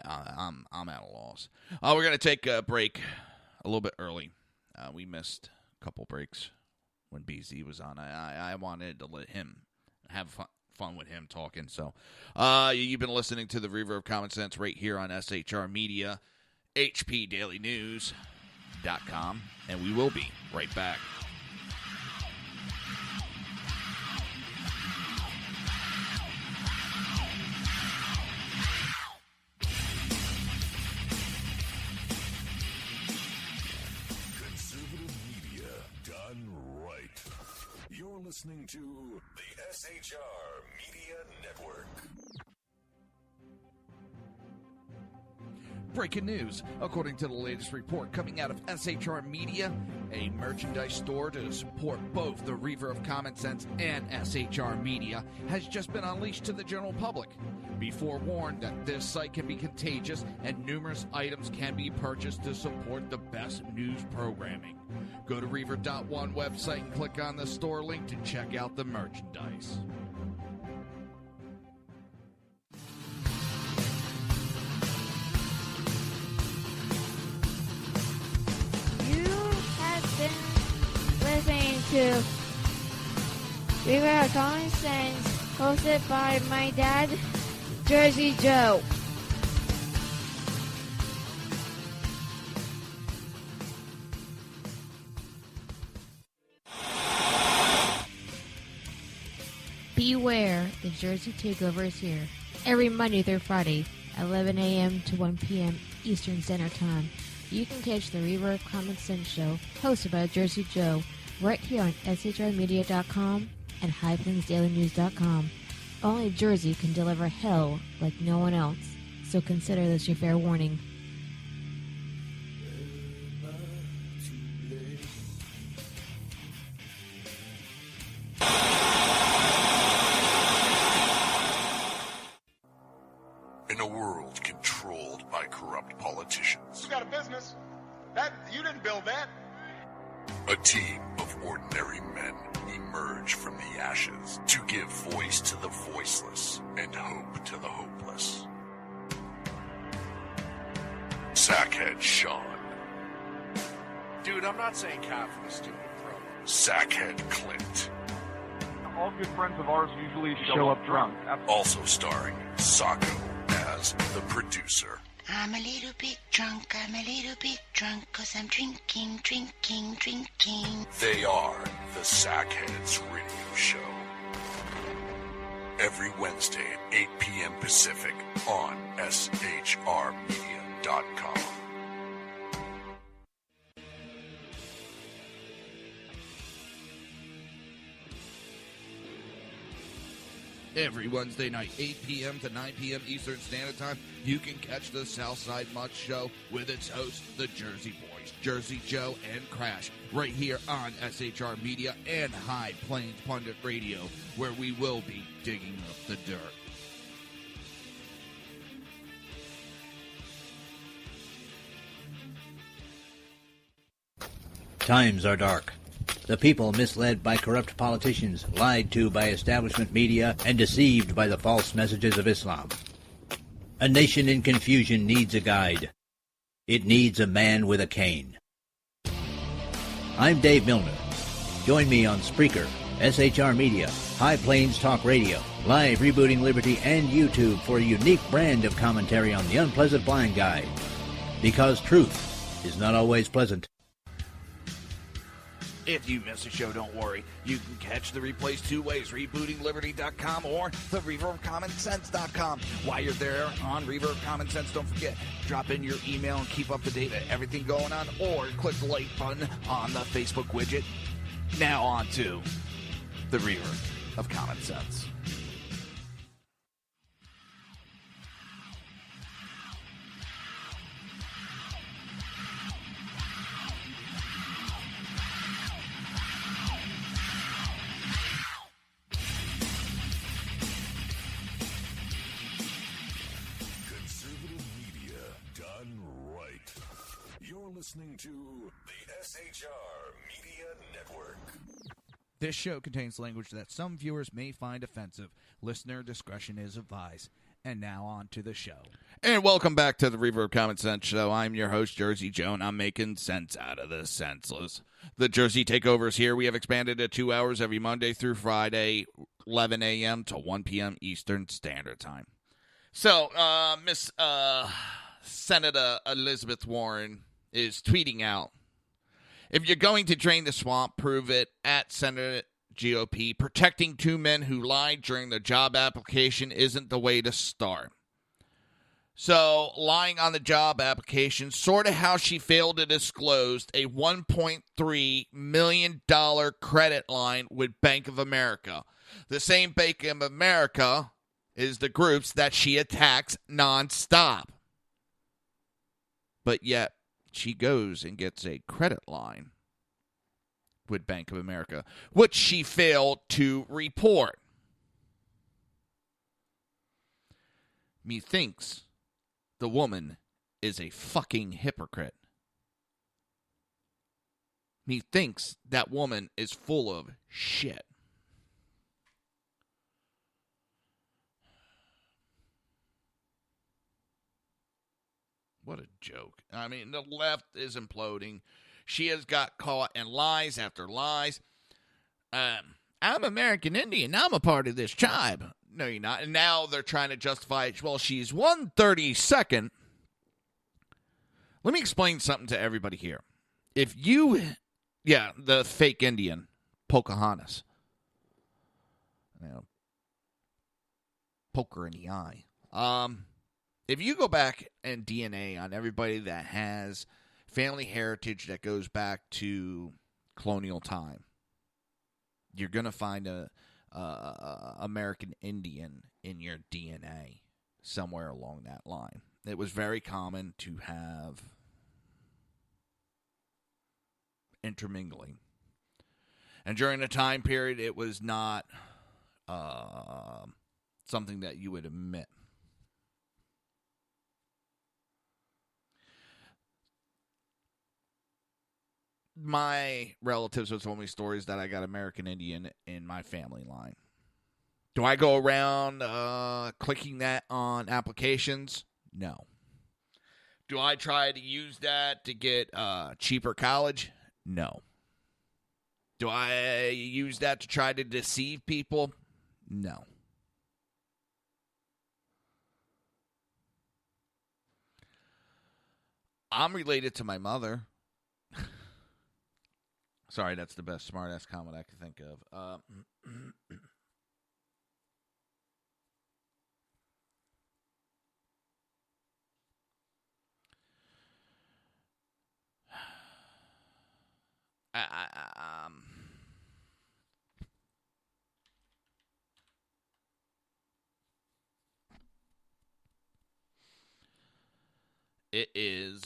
I'm at a loss. We're going to take a break a little bit early. We missed a couple breaks when BZ was on. I wanted to let him have fun with him talking. So you've been listening to the Reaver of Common Sense right here on SHR Media, HPDailyNews.com, and we will be right back. You're listening to the SHR Media Network. Breaking news. According to the latest report coming out of SHR Media, a merchandise store to support both the Reaver of Common Sense and SHR Media has just been unleashed to the general public. Be forewarned that this site can be contagious and numerous items can be purchased to support the best news programming. Go to Reaver.one website and click on the store link to check out the merchandise. You have been listening to Reaver of Common Sense, hosted by my dad, Jersey Joe. Beware, the Jersey Takeover is here. Every Monday through Friday, 11 a.m. to 1 p.m. Eastern Standard Time. You can catch the Reaver of Common Sense show, hosted by Jersey Joe, right here on SHRmedia.com and HighPlainsDailyNews.com. Only Jersey can deliver hell like no one else, so consider this your fair warning. A team of ordinary men emerge from the ashes to give voice to the voiceless and hope to the hopeless. Sackhead Sean. Dude, I'm not saying cat for the stupid pro. Sackhead Clint. All good friends of ours usually show up drunk. Also starring Sacco as the producer. I'm a little bit drunk, 'cause I'm drinking. They are the Sackheads Radio Show. Every Wednesday at 8 p.m. Pacific on shrmedia.com. Every Wednesday night, 8 p.m. to 9 p.m. Eastern Standard Time, you can catch the Southside Much Show with its hosts, the Jersey Boys, Jersey Joe and Crash, right here on SHR Media and High Plains Pundit Radio, where we will be digging up the dirt. Times are dark. The people misled by corrupt politicians, lied to by establishment media, and deceived by the false messages of Islam. A nation in confusion needs a guide. It needs a man with a cane. I'm Dave Milner. Join me on Spreaker, SHR Media, High Plains Talk Radio, Live Rebooting Liberty, and YouTube for a unique brand of commentary on the unpleasant blind guide. Because truth is not always pleasant. If you miss a show, don't worry. You can catch the replays two ways, rebootingliberty.com or the Reaver of Common Sense.com. While you're there on Reaver of Common Sense, don't forget, drop in your email and keep up to date with everything going on, or click the like button on the Facebook widget. Now on to the Reaver of Common Sense. Listening to the SHR Media Network. This show contains language that some viewers may find offensive. Listener discretion is advised. And now on to the show. And welcome back to the Reaver of Common Sense Show. I'm your host, Jersey Joe, and I'm making sense out of the senseless. The Jersey Takeover is here. We have expanded to 2 hours every Monday through Friday, 11 a.m. to 1 p.m. Eastern Standard Time. So, Miss Senator Elizabeth Warren is tweeting out, if you're going to drain the swamp, prove it at Senate GOP. Protecting two men who lied during the job application isn't the way to start. So, lying on the job application, sort of how she failed to disclose a $1.3 million credit line with Bank of America. The same Bank of America is the groups that she attacks nonstop. But yet, she goes and gets a credit line with Bank of America, which she failed to report. Methinks the woman is a fucking hypocrite. Methinks that woman is full of shit. What a joke. I mean, the left is imploding. She has got caught in lies after lies. I'm American Indian. I'm a part of this tribe. No, you're not. And now they're trying to justify it. Well, she's 132nd. Let me explain something to everybody here. If you, the fake Indian, Pocahontas. Poker in the eye. If you go back and DNA on everybody that has family heritage that goes back to colonial time, you're going to find a American Indian in your DNA somewhere along that line. It was very common to have intermingling. And during the time period, it was not something that you would admit. my relatives have told me stories that I got American Indian in my family line. Do I go around clicking that on applications? No. Do I try to use that to get cheaper college? No. Do I use that to try to deceive people? No. I'm related to my mother. Sorry, that's the best smart-ass comment I can think of. It is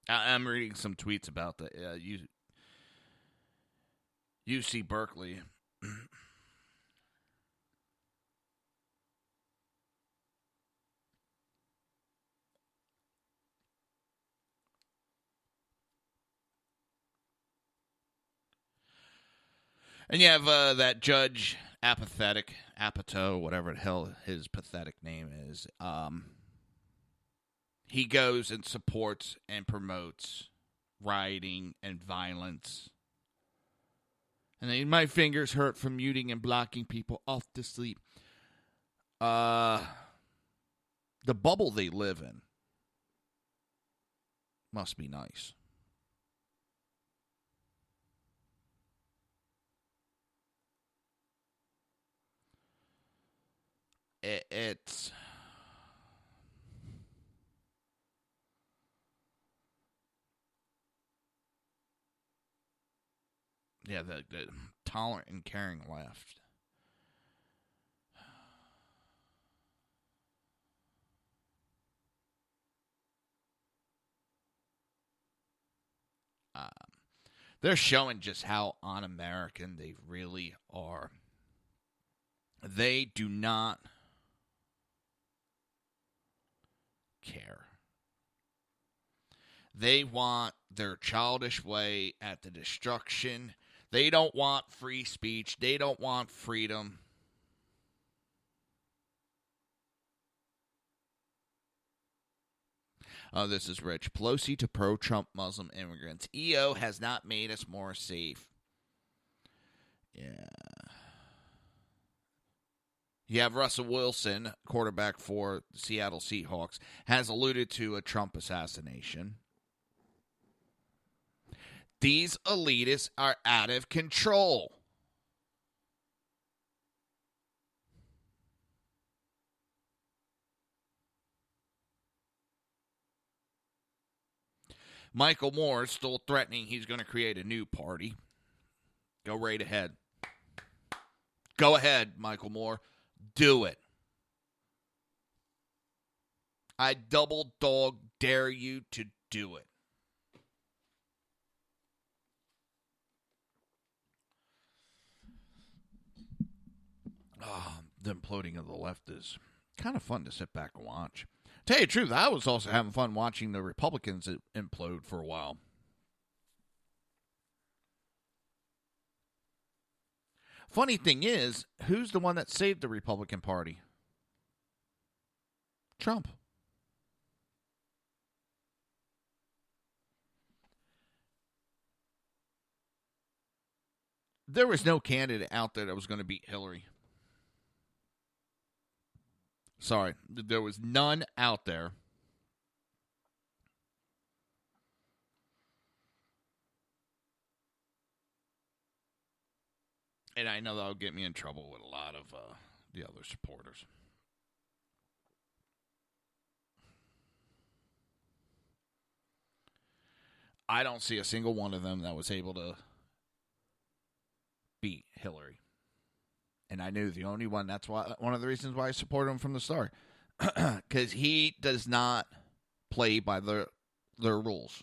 I'm reading some tweets about the UC Berkeley. And you have that Judge Apatow, whatever the hell his pathetic name is. He goes and supports and promotes rioting and violence. And then my fingers hurt from muting and blocking people off to sleep. The bubble they live in must be nice. It's yeah, the tolerant and caring left. They're showing just how un-American they really are. They do not care. They want their childish way at the destruction. They don't want free speech. They don't want freedom. Oh, this is Rich. Pelosi to pro-Trump Muslim immigrants. EO has not made us more safe. Yeah. You have Russell Wilson, quarterback for the Seattle Seahawks, has alluded to a Trump assassination. These elitists are out of control. Michael Moore is still threatening he's going to create a new party. Go right ahead. Go ahead, Michael Moore. Do it. I double dog dare you to do it. The imploding of the left is kind of fun to sit back and watch. Tell you the truth, I was also having fun watching the Republicans implode for a while. Funny thing is, who's the one that saved the Republican Party? Trump. There was no candidate out there that was going to beat Hillary. Sorry, there was none out there. And I know that'll get me in trouble with a lot of the other supporters. I don't see a single one of them that was able to beat Hillary. And I knew the only one, that's why one of the reasons why I supported him from the start. because he does not play by their rules.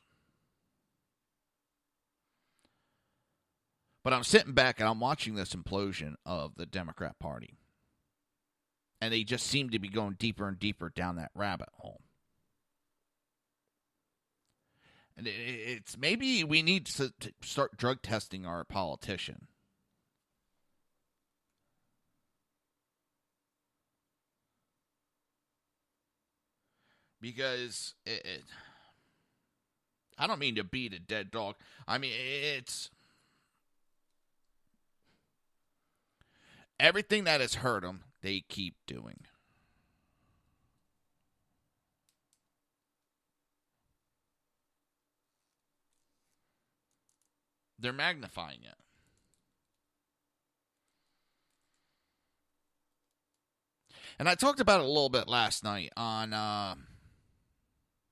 But I'm sitting back and I'm watching this implosion of the Democrat Party. And they just seem to be going deeper and deeper down that rabbit hole. And it's maybe we need to start drug testing our politician. Because I don't mean to beat a dead dog. I mean, it's everything that has hurt them, they keep doing. They're magnifying it. And I talked about it a little bit last night on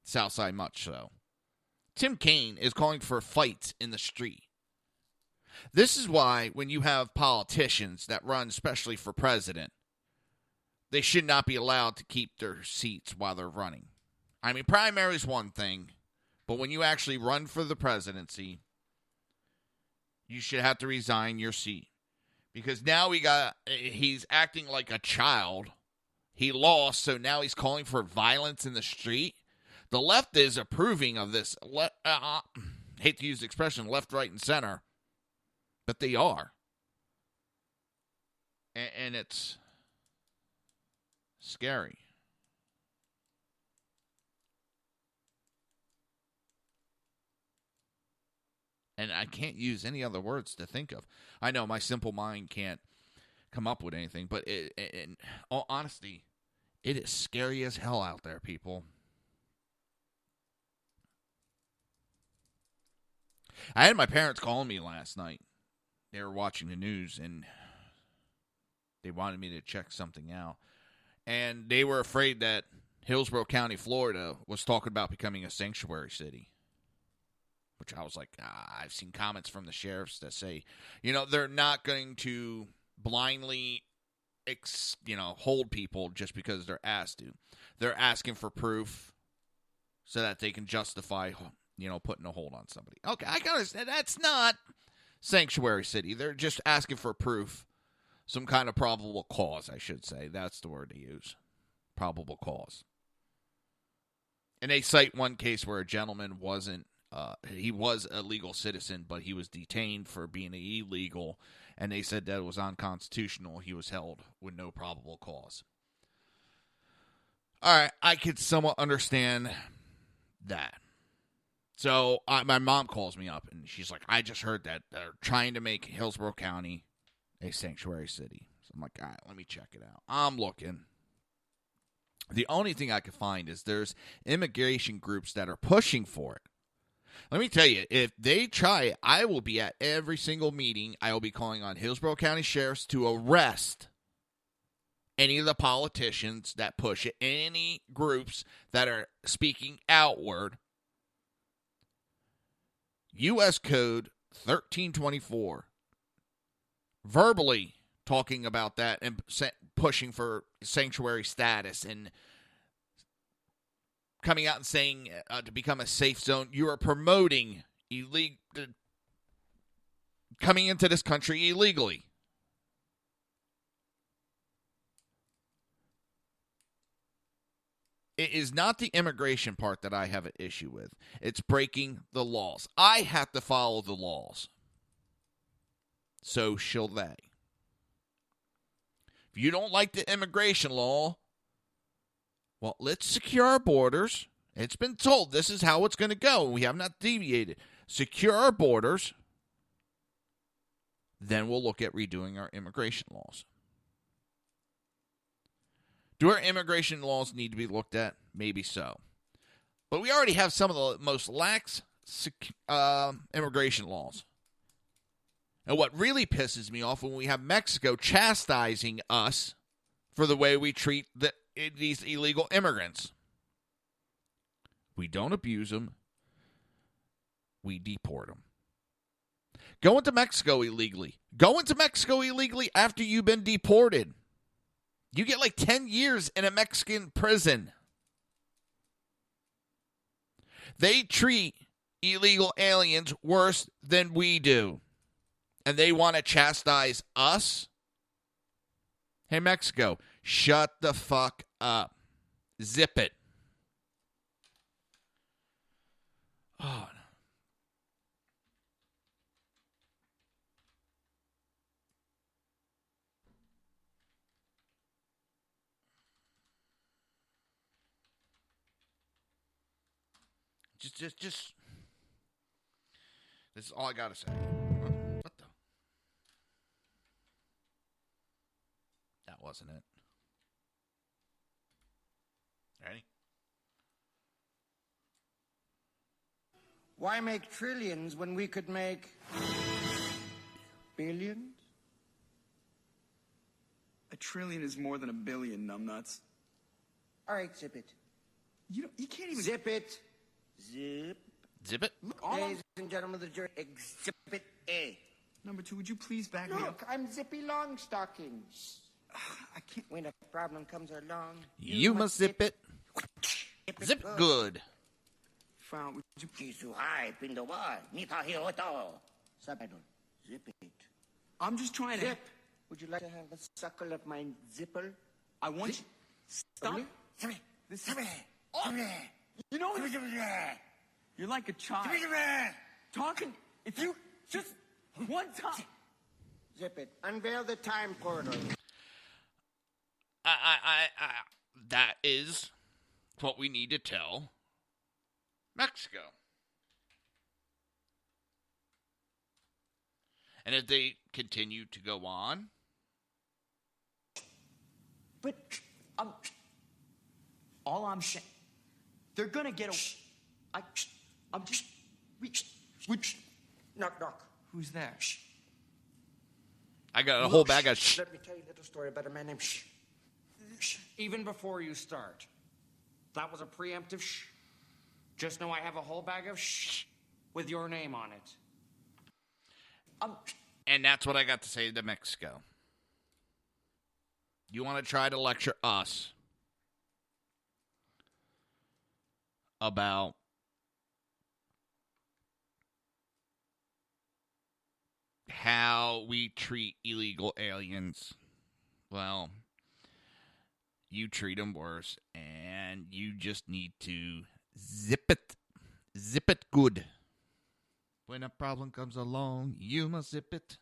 Southside Much So. Tim Kaine is calling for fights in the street. This is why when you have politicians that run especially for president, they should not be allowed to keep their seats while they're running. I mean, primary is one thing, but when you actually run for the presidency, you should have to resign your seat. Because now he's acting like a child. He lost, so now he's calling for violence in the street. The left is approving of this. Hate to use the expression left, right, and center, but they are. And it's scary. And I can't use any other words to think of. I know my simple mind can't come up with anything, but in all honesty, it is scary as hell out there, people. I had my parents calling me last night. They were watching the news, and they wanted me to check something out. And they were afraid that Hillsborough County, Florida, was talking about becoming a sanctuary city. Which I was like, I've seen comments from the sheriffs that say, they're not going to blindly, hold people just because they're asked to. They're asking for proof so that they can justify, putting a hold on somebody. Okay, I gotta say, that's not sanctuary city. They're just asking for proof, some kind of probable cause, I should say. That's the word to use, probable cause. And they cite one case where a gentleman wasn't, he was a legal citizen, but he was detained for being illegal, and they said that it was unconstitutional. He was held with no probable cause. All right, I could somewhat understand that. So my mom calls me up, and she's like, I just heard that they're trying to make Hillsborough County a sanctuary city. So I'm like, all right, let me check it out. I'm looking. The only thing I could find is there's immigration groups that are pushing for it. Let me tell you, if they try it, I will be at every single meeting. I will be calling on Hillsborough County sheriffs to arrest any of the politicians that push it, any groups that are speaking outward. U.S. Code 1324, verbally talking about that and pushing for sanctuary status and coming out and saying to become a safe zone, you are promoting coming into this country illegally. It is not the immigration part that I have an issue with. It's breaking the laws. I have to follow the laws. So shall they. If you don't like the immigration law, well, let's secure our borders. It's been told this is how it's going to go. We have not deviated. Secure our borders. Then we'll look at redoing our immigration laws. Do our immigration laws need to be looked at? Maybe so. But we already have some of the most lax immigration laws. And what really pisses me off when we have Mexico chastising us for the way we treat these illegal immigrants. We don't abuse them. We deport them. Go into Mexico illegally. Go into Mexico illegally after you've been deported. You get like 10 years in a Mexican prison. They treat illegal aliens worse than we do. And they want to chastise us? Hey, Mexico, shut the fuck up. Zip it. Oh, no. Just. This is all I gotta say. What the? That wasn't it. Ready? Why make trillions when we could make billions? A trillion is more than a billion, numbnuts. All right, zip it. You can't even... Zip it. Zip. Zip it? Look, Ladies and gentlemen of the jury, exhibit A. Number 2, would you please back me up? Look, I'm Zippy Longstockings. I can't... When a problem comes along... You must zip it. Zip it good. Found, would you... She's too high, Pindoba. Nita Hioto. Subtitle. Zip it. I'm just trying to... Zip. Would you like to have a suckle of my zipper? I want you... Stop. This is... You know... You're like a child. Talking... If you... Just... One time... Zip it. Unveil the time corridor. That is what we need to tell Mexico. And if they continue to go on... But, all I'm saying... They're gonna get a... I'm just... Knock, knock. Who's there? I got a whole bag of Let me tell you a little story about a man named Even before you start, that was a preemptive Just know I have a whole bag of with your name on it. And that's what I got to say to Mexico. You want to try to lecture us about how we treat illegal aliens? Well, you treat them worse, and you just need to zip it good. When a problem comes along, you must zip it.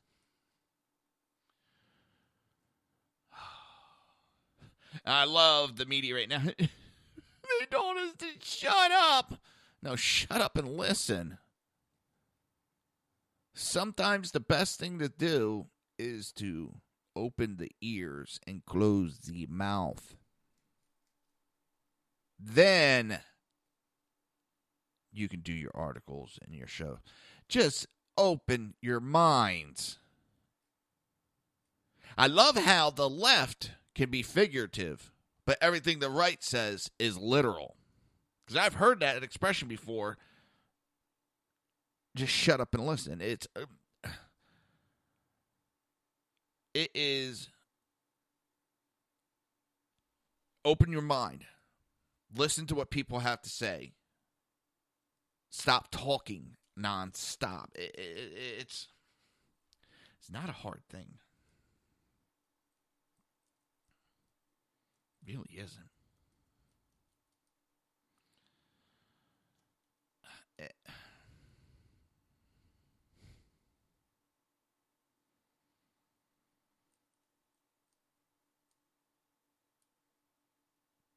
I love the media right now. They told us to shut up. No, shut up and listen. Sometimes the best thing to do is to open the ears and close the mouth. Then you can do your articles and your show. Just open your minds. I love how the left can be figurative, but everything the right says is literal. Because I've heard that expression before. Just shut up and listen. It is open your mind. Listen to what people have to say. Stop talking nonstop. It's not a hard thing. It really isn't.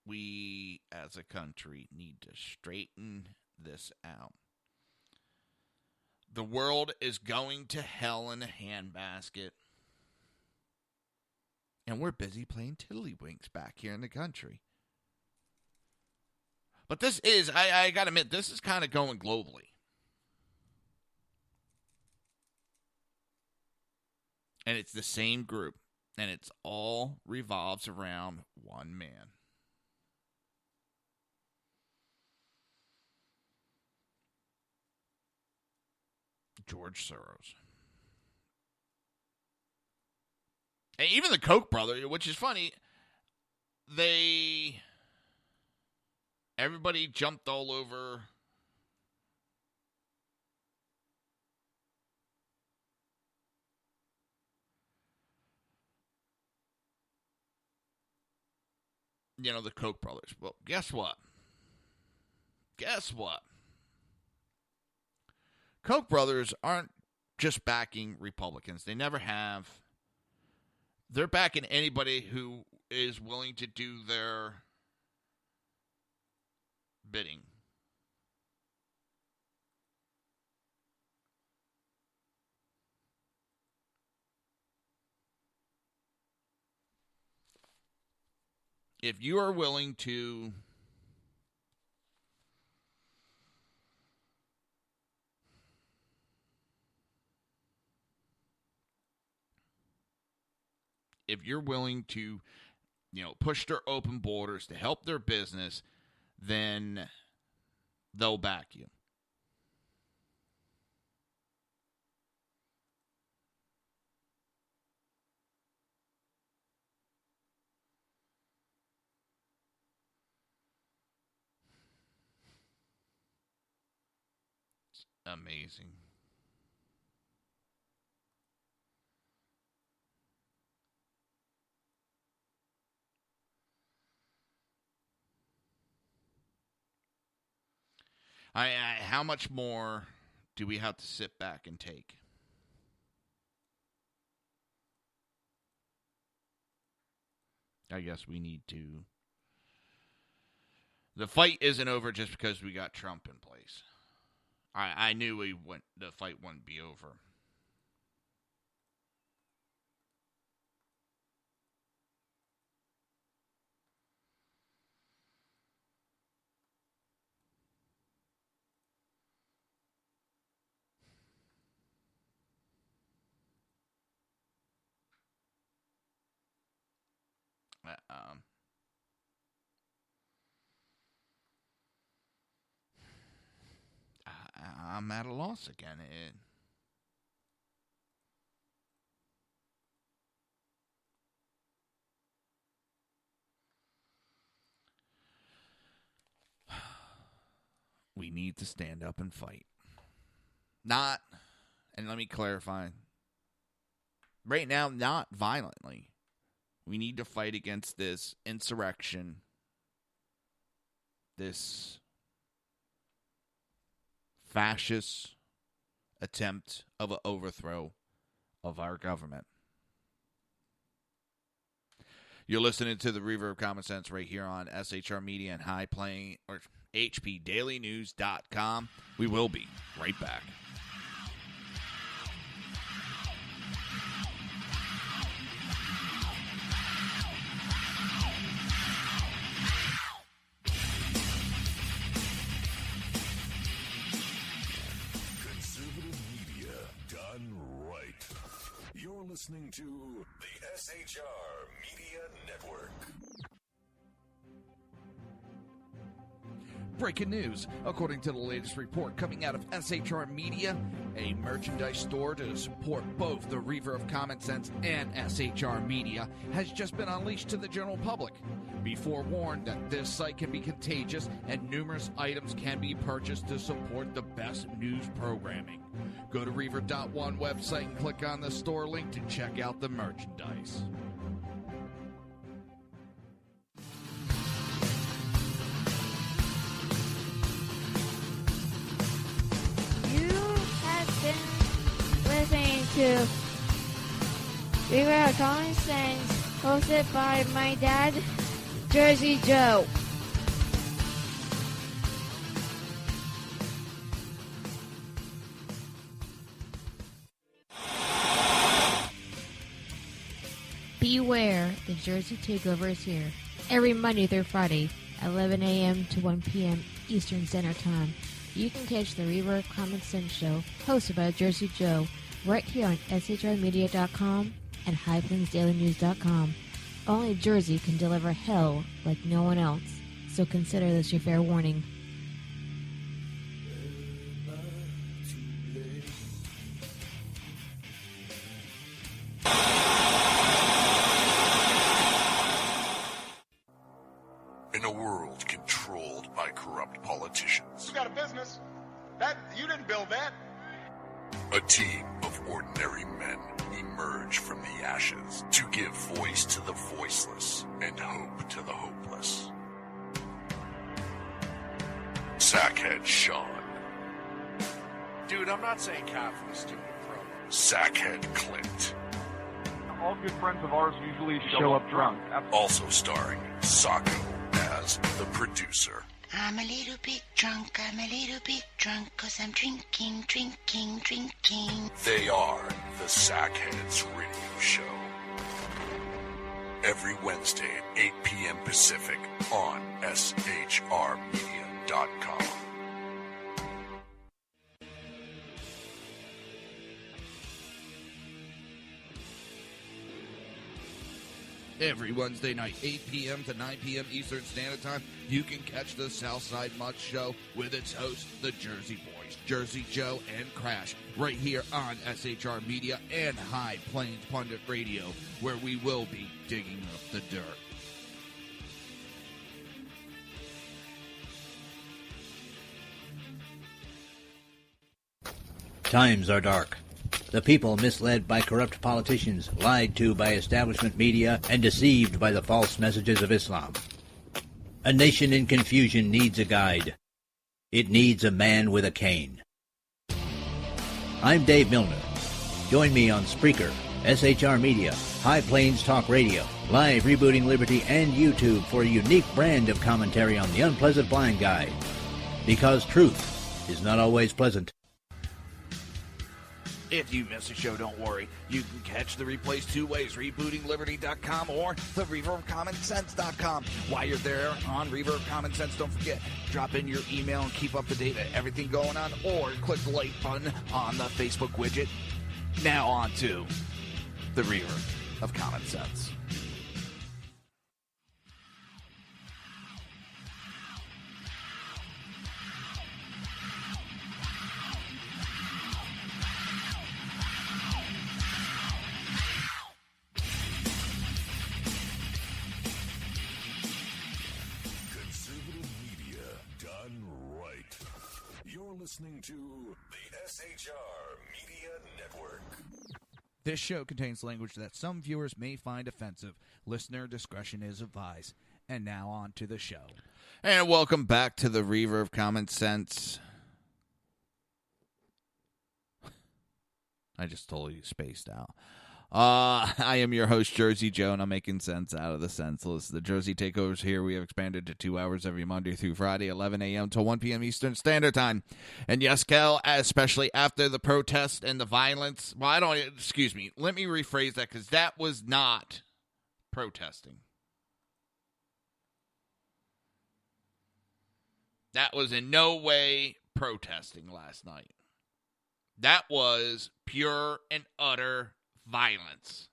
We, as a country, need to straighten this out. The world is going to hell in a handbasket. And we're busy playing tiddlywinks back here in the country. But this is, I got to admit, this is kind of going globally. And it's the same group. And it's all revolves around one man. George Soros. And even the Koch brother, which is funny, everybody jumped all over the Koch brothers. Well, guess what? Koch brothers aren't just backing Republicans. They never have. They're backing anybody who is willing to do their bidding. If you are willing to push their open borders to help their business, then they'll back you. It's amazing. How much more do we have to sit back and take? I guess we need to. The fight isn't over just because we got Trump in place. I knew the fight wouldn't be over. I'm at a loss again. We need to stand up and fight. And let me clarify, right now, not violently. We need to fight against this insurrection, this fascist attempt of an overthrow of our government. You're listening to the Reaver of Common Sense right here on SHR Media and HPDailyNews.com. We will be right back. Listening to the SHR Media Network. Breaking news. According to the latest report coming out of SHR Media, a merchandise store to support both the Reaver of Common Sense and SHR Media has just been unleashed to the general public. Be forewarned that this site can be contagious and numerous items can be purchased to support the best news programming. Go to Reaver.one website and click on the store link to check out the merchandise. Listening to Reaver of Common Sense, hosted by my dad, Jersey Joe. Beware, the Jersey Takeover is here. Every Monday through Friday, 11 a.m. to 1 p.m. Eastern Standard Time. You can catch the Reaver of Common Sense show, hosted by Jersey Joe, right here on SHRmedia.com and HighPlainsDailyNews.com. Only Jersey can deliver hell like no one else, so consider this your fair warning. didn't build that. A team of ordinary men emerge from the ashes to give voice to the voiceless and hope to the hopeless. Sackhead Sean. Dude, I'm not saying coffee, stupid pro. Sackhead Clint. All good friends of ours usually show up drunk. Also starring Sacco as the producer. I'm a little bit drunk, I'm a little bit drunk, 'cause I'm drinking, drinking, drinking. They are the Sackheads Radio Show. Every Wednesday at 8 p.m. Pacific on shrmedia.com. Every Wednesday night, 8 p.m. to 9 p.m. Eastern Standard Time, you can catch the Southside Mutt Show with its hosts, the Jersey Boys, Jersey Joe and Crash, right here on SHR Media and High Plains Pundit Radio, where we will be digging up the dirt. Times are dark. The people misled by corrupt politicians, lied to by establishment media, and deceived by the false messages of Islam. A nation in confusion needs a guide. It needs a man with a cane. I'm Dave Milner. Join me on Spreaker, SHR Media, High Plains Talk Radio, Live Rebooting Liberty, and YouTube for a unique brand of commentary on the unpleasant blind guide. Because truth is not always pleasant. If you miss a show, don't worry. You can catch the replays two ways, rebootingliberty.com or the Reaver of Common Sense.com. While you're there on Reaver of Common Sense, don't forget, drop in your email and keep up to date with everything going on, or click the like button on the Facebook widget. Now on to the Reaver of Common Sense. Listening to the SHR Media Network. This show contains language that some viewers may find offensive. Listener discretion is advised. And now on to the show. And welcome back to the Reaver of Common Sense. I just totally spaced out. I am your host, Jersey Joe, and I'm making sense out of the senseless. The Jersey Takeover's here. We have expanded to 2 hours every Monday through Friday, 11 a.m. to 1 p.m. Eastern Standard Time. And yes, Kel, especially after the protest and the violence. Well, excuse me. Let me rephrase that, because that was not protesting. That was in no way protesting last night. That was pure and utter violence.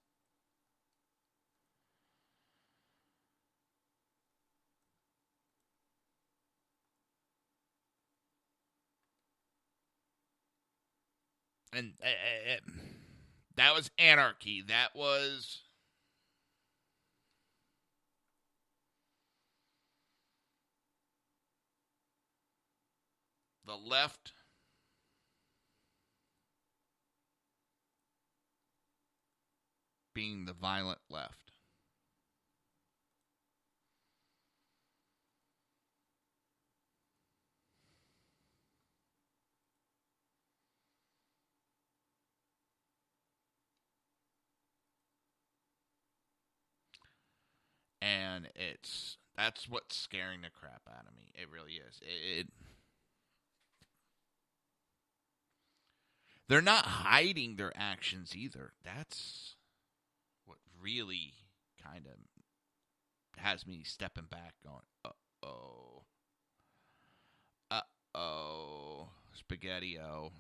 And that was anarchy. That was the left being the violent left. And that's what's scaring the crap out of me. It really is. They're not hiding their actions either. That's what really kind of has me stepping back going, spaghetti-o.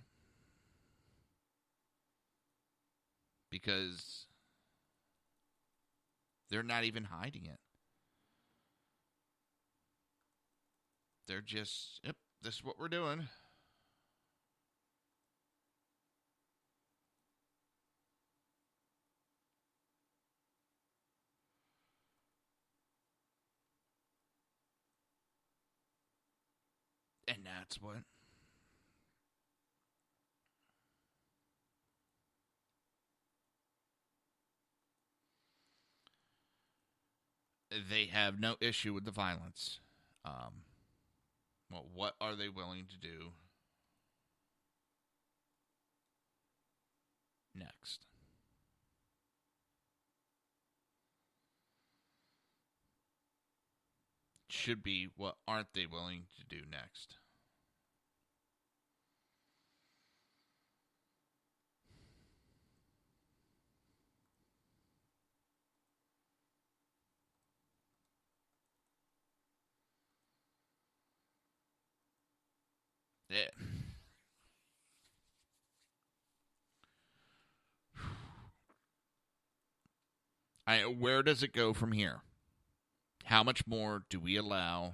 Because they're not even hiding it. They're just, yep, this is what we're doing. And that's what they have no issue with the violence. Well, what are they willing to do next? Should be, what aren't they willing to do next? Yeah. Where does it go from here? How much more do we allow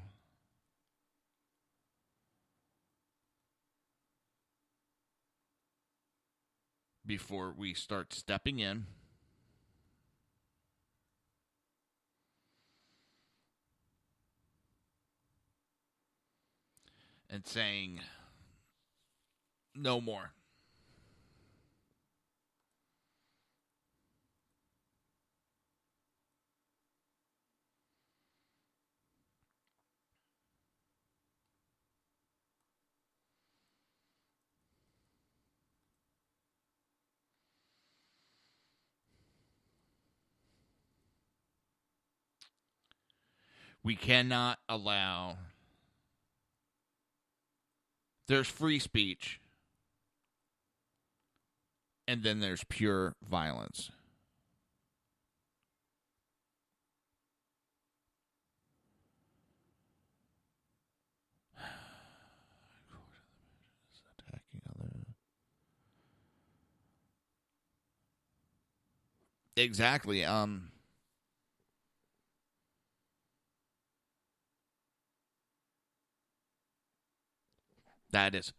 before we start stepping in and saying, no more? We cannot allow. There's free speech, and then there's pure violence. Attacking other. Exactly. That is.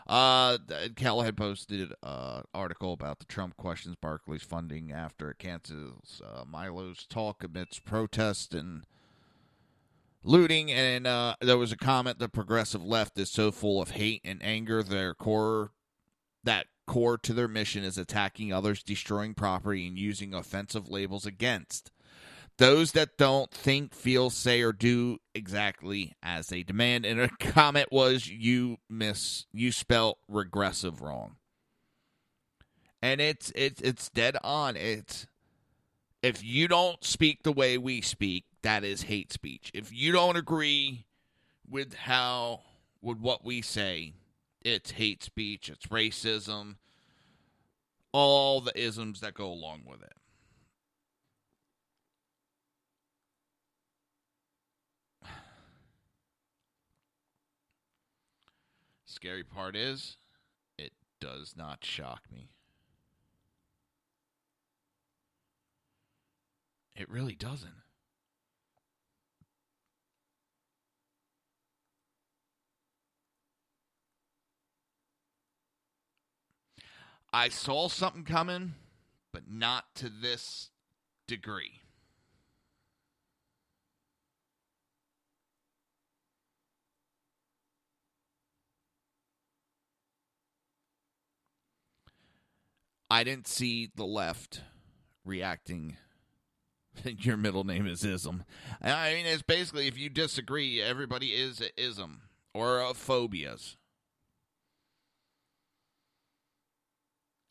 Cal had posted an article about the Trump questions Barclays funding after it cancels Milo's talk amidst protests and looting. And there was a comment: the progressive left is so full of hate and anger, that core to their mission is attacking others, destroying property, and using offensive labels against those that don't think, feel, say, or do exactly as they demand. And a comment was, you spell regressive wrong. And it's dead on. It's, if you don't speak the way we speak, that is hate speech. If you don't agree with what we say, it's hate speech, it's racism, all the isms that go along with it. Scary part is, it does not shock me. It really doesn't. I saw something coming, but not to this degree. I didn't see the left reacting. Your middle name is ism. I mean, it's basically, if you disagree, everybody is a ism or a phobias.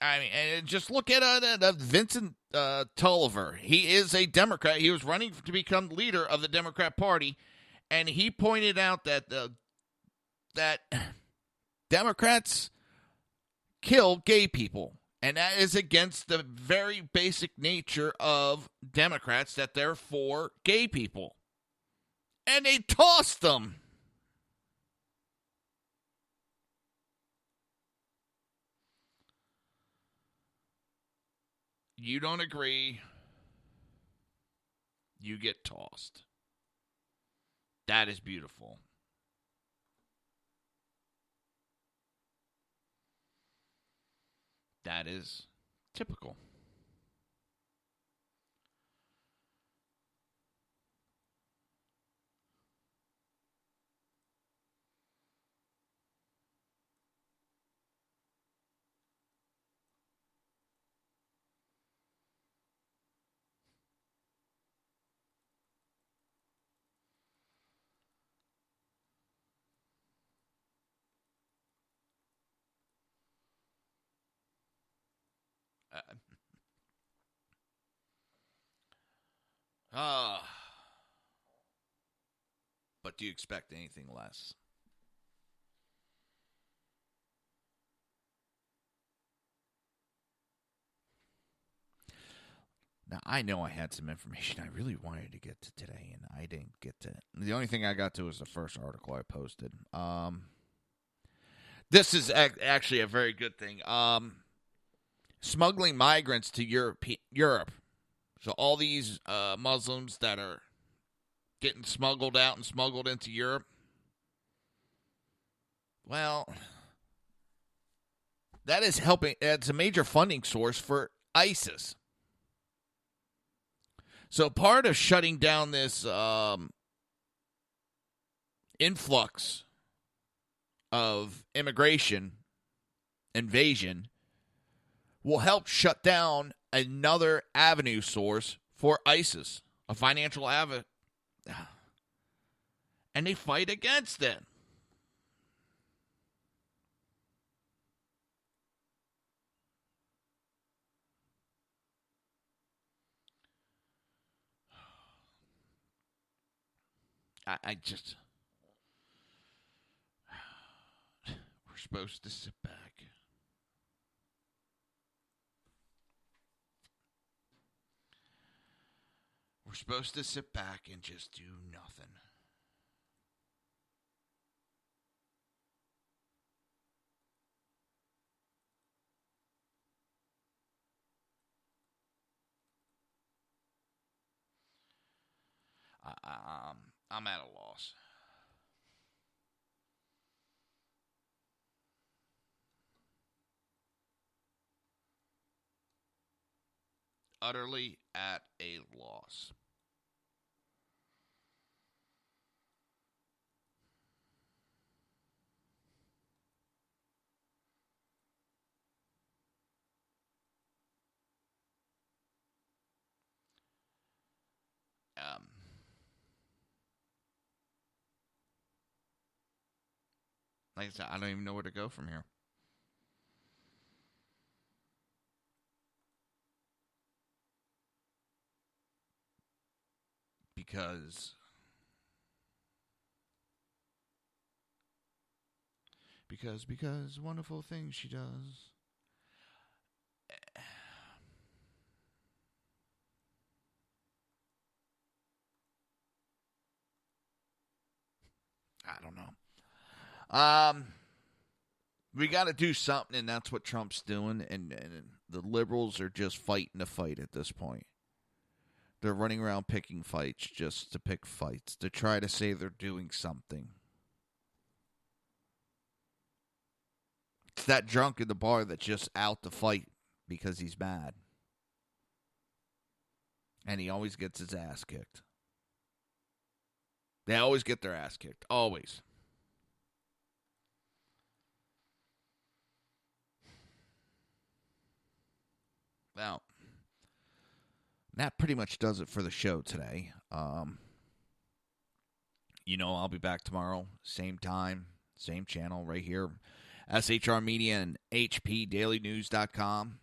I mean, and just look at Vincent Tulliver. He is a Democrat. He was running to become leader of the Democrat Party, and he pointed out that that Democrats kill gay people. And that is against the very basic nature of Democrats, that they're for gay people. And they tossed them. You don't agree, you get tossed. That is beautiful. That is typical. But do you expect anything less? Now, I know I had some information I really wanted to get to today, and I didn't get to it. The only thing I got to was the first article I posted. This is actually a very good thing. Smuggling migrants to Europe. So all these Muslims that are getting smuggled out and smuggled into Europe, well, that is helping. It's a major funding source for ISIS. So part of shutting down this influx of immigration invasion will help shut down another avenue source for ISIS, a financial avenue. And they fight against it. I just... We're supposed to sit back. We're supposed to sit back and just do nothing. I'm at a loss. Utterly at a loss. Like I said, I don't even know where to go from here. Because wonderful things she does. I don't know. We got to do something, and that's what Trump's doing, and the liberals are just fighting the fight at this point. They're running around picking fights just to pick fights, to try to say they're doing something. It's that drunk in the bar that's just out to fight because he's mad. And he always gets his ass kicked. They always get their ass kicked. Always. Well, that pretty much does it for the show today. I'll be back tomorrow, same time, same channel, right here. SHR Media and HPDailyNews.com.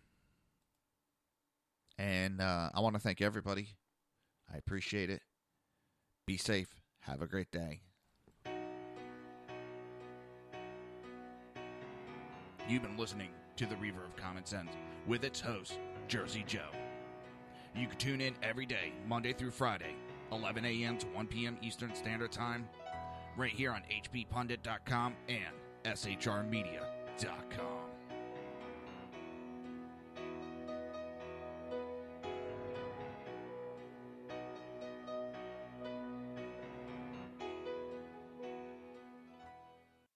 And I want to thank everybody. I appreciate it. Be safe. Have a great day. You've been listening to the Reaver of Common Sense with its host, Jersey Joe. You can tune in every day, Monday through Friday, 11 a.m. to 1 p.m. Eastern Standard Time, right here on HPPundit.com and SHRmedia.com.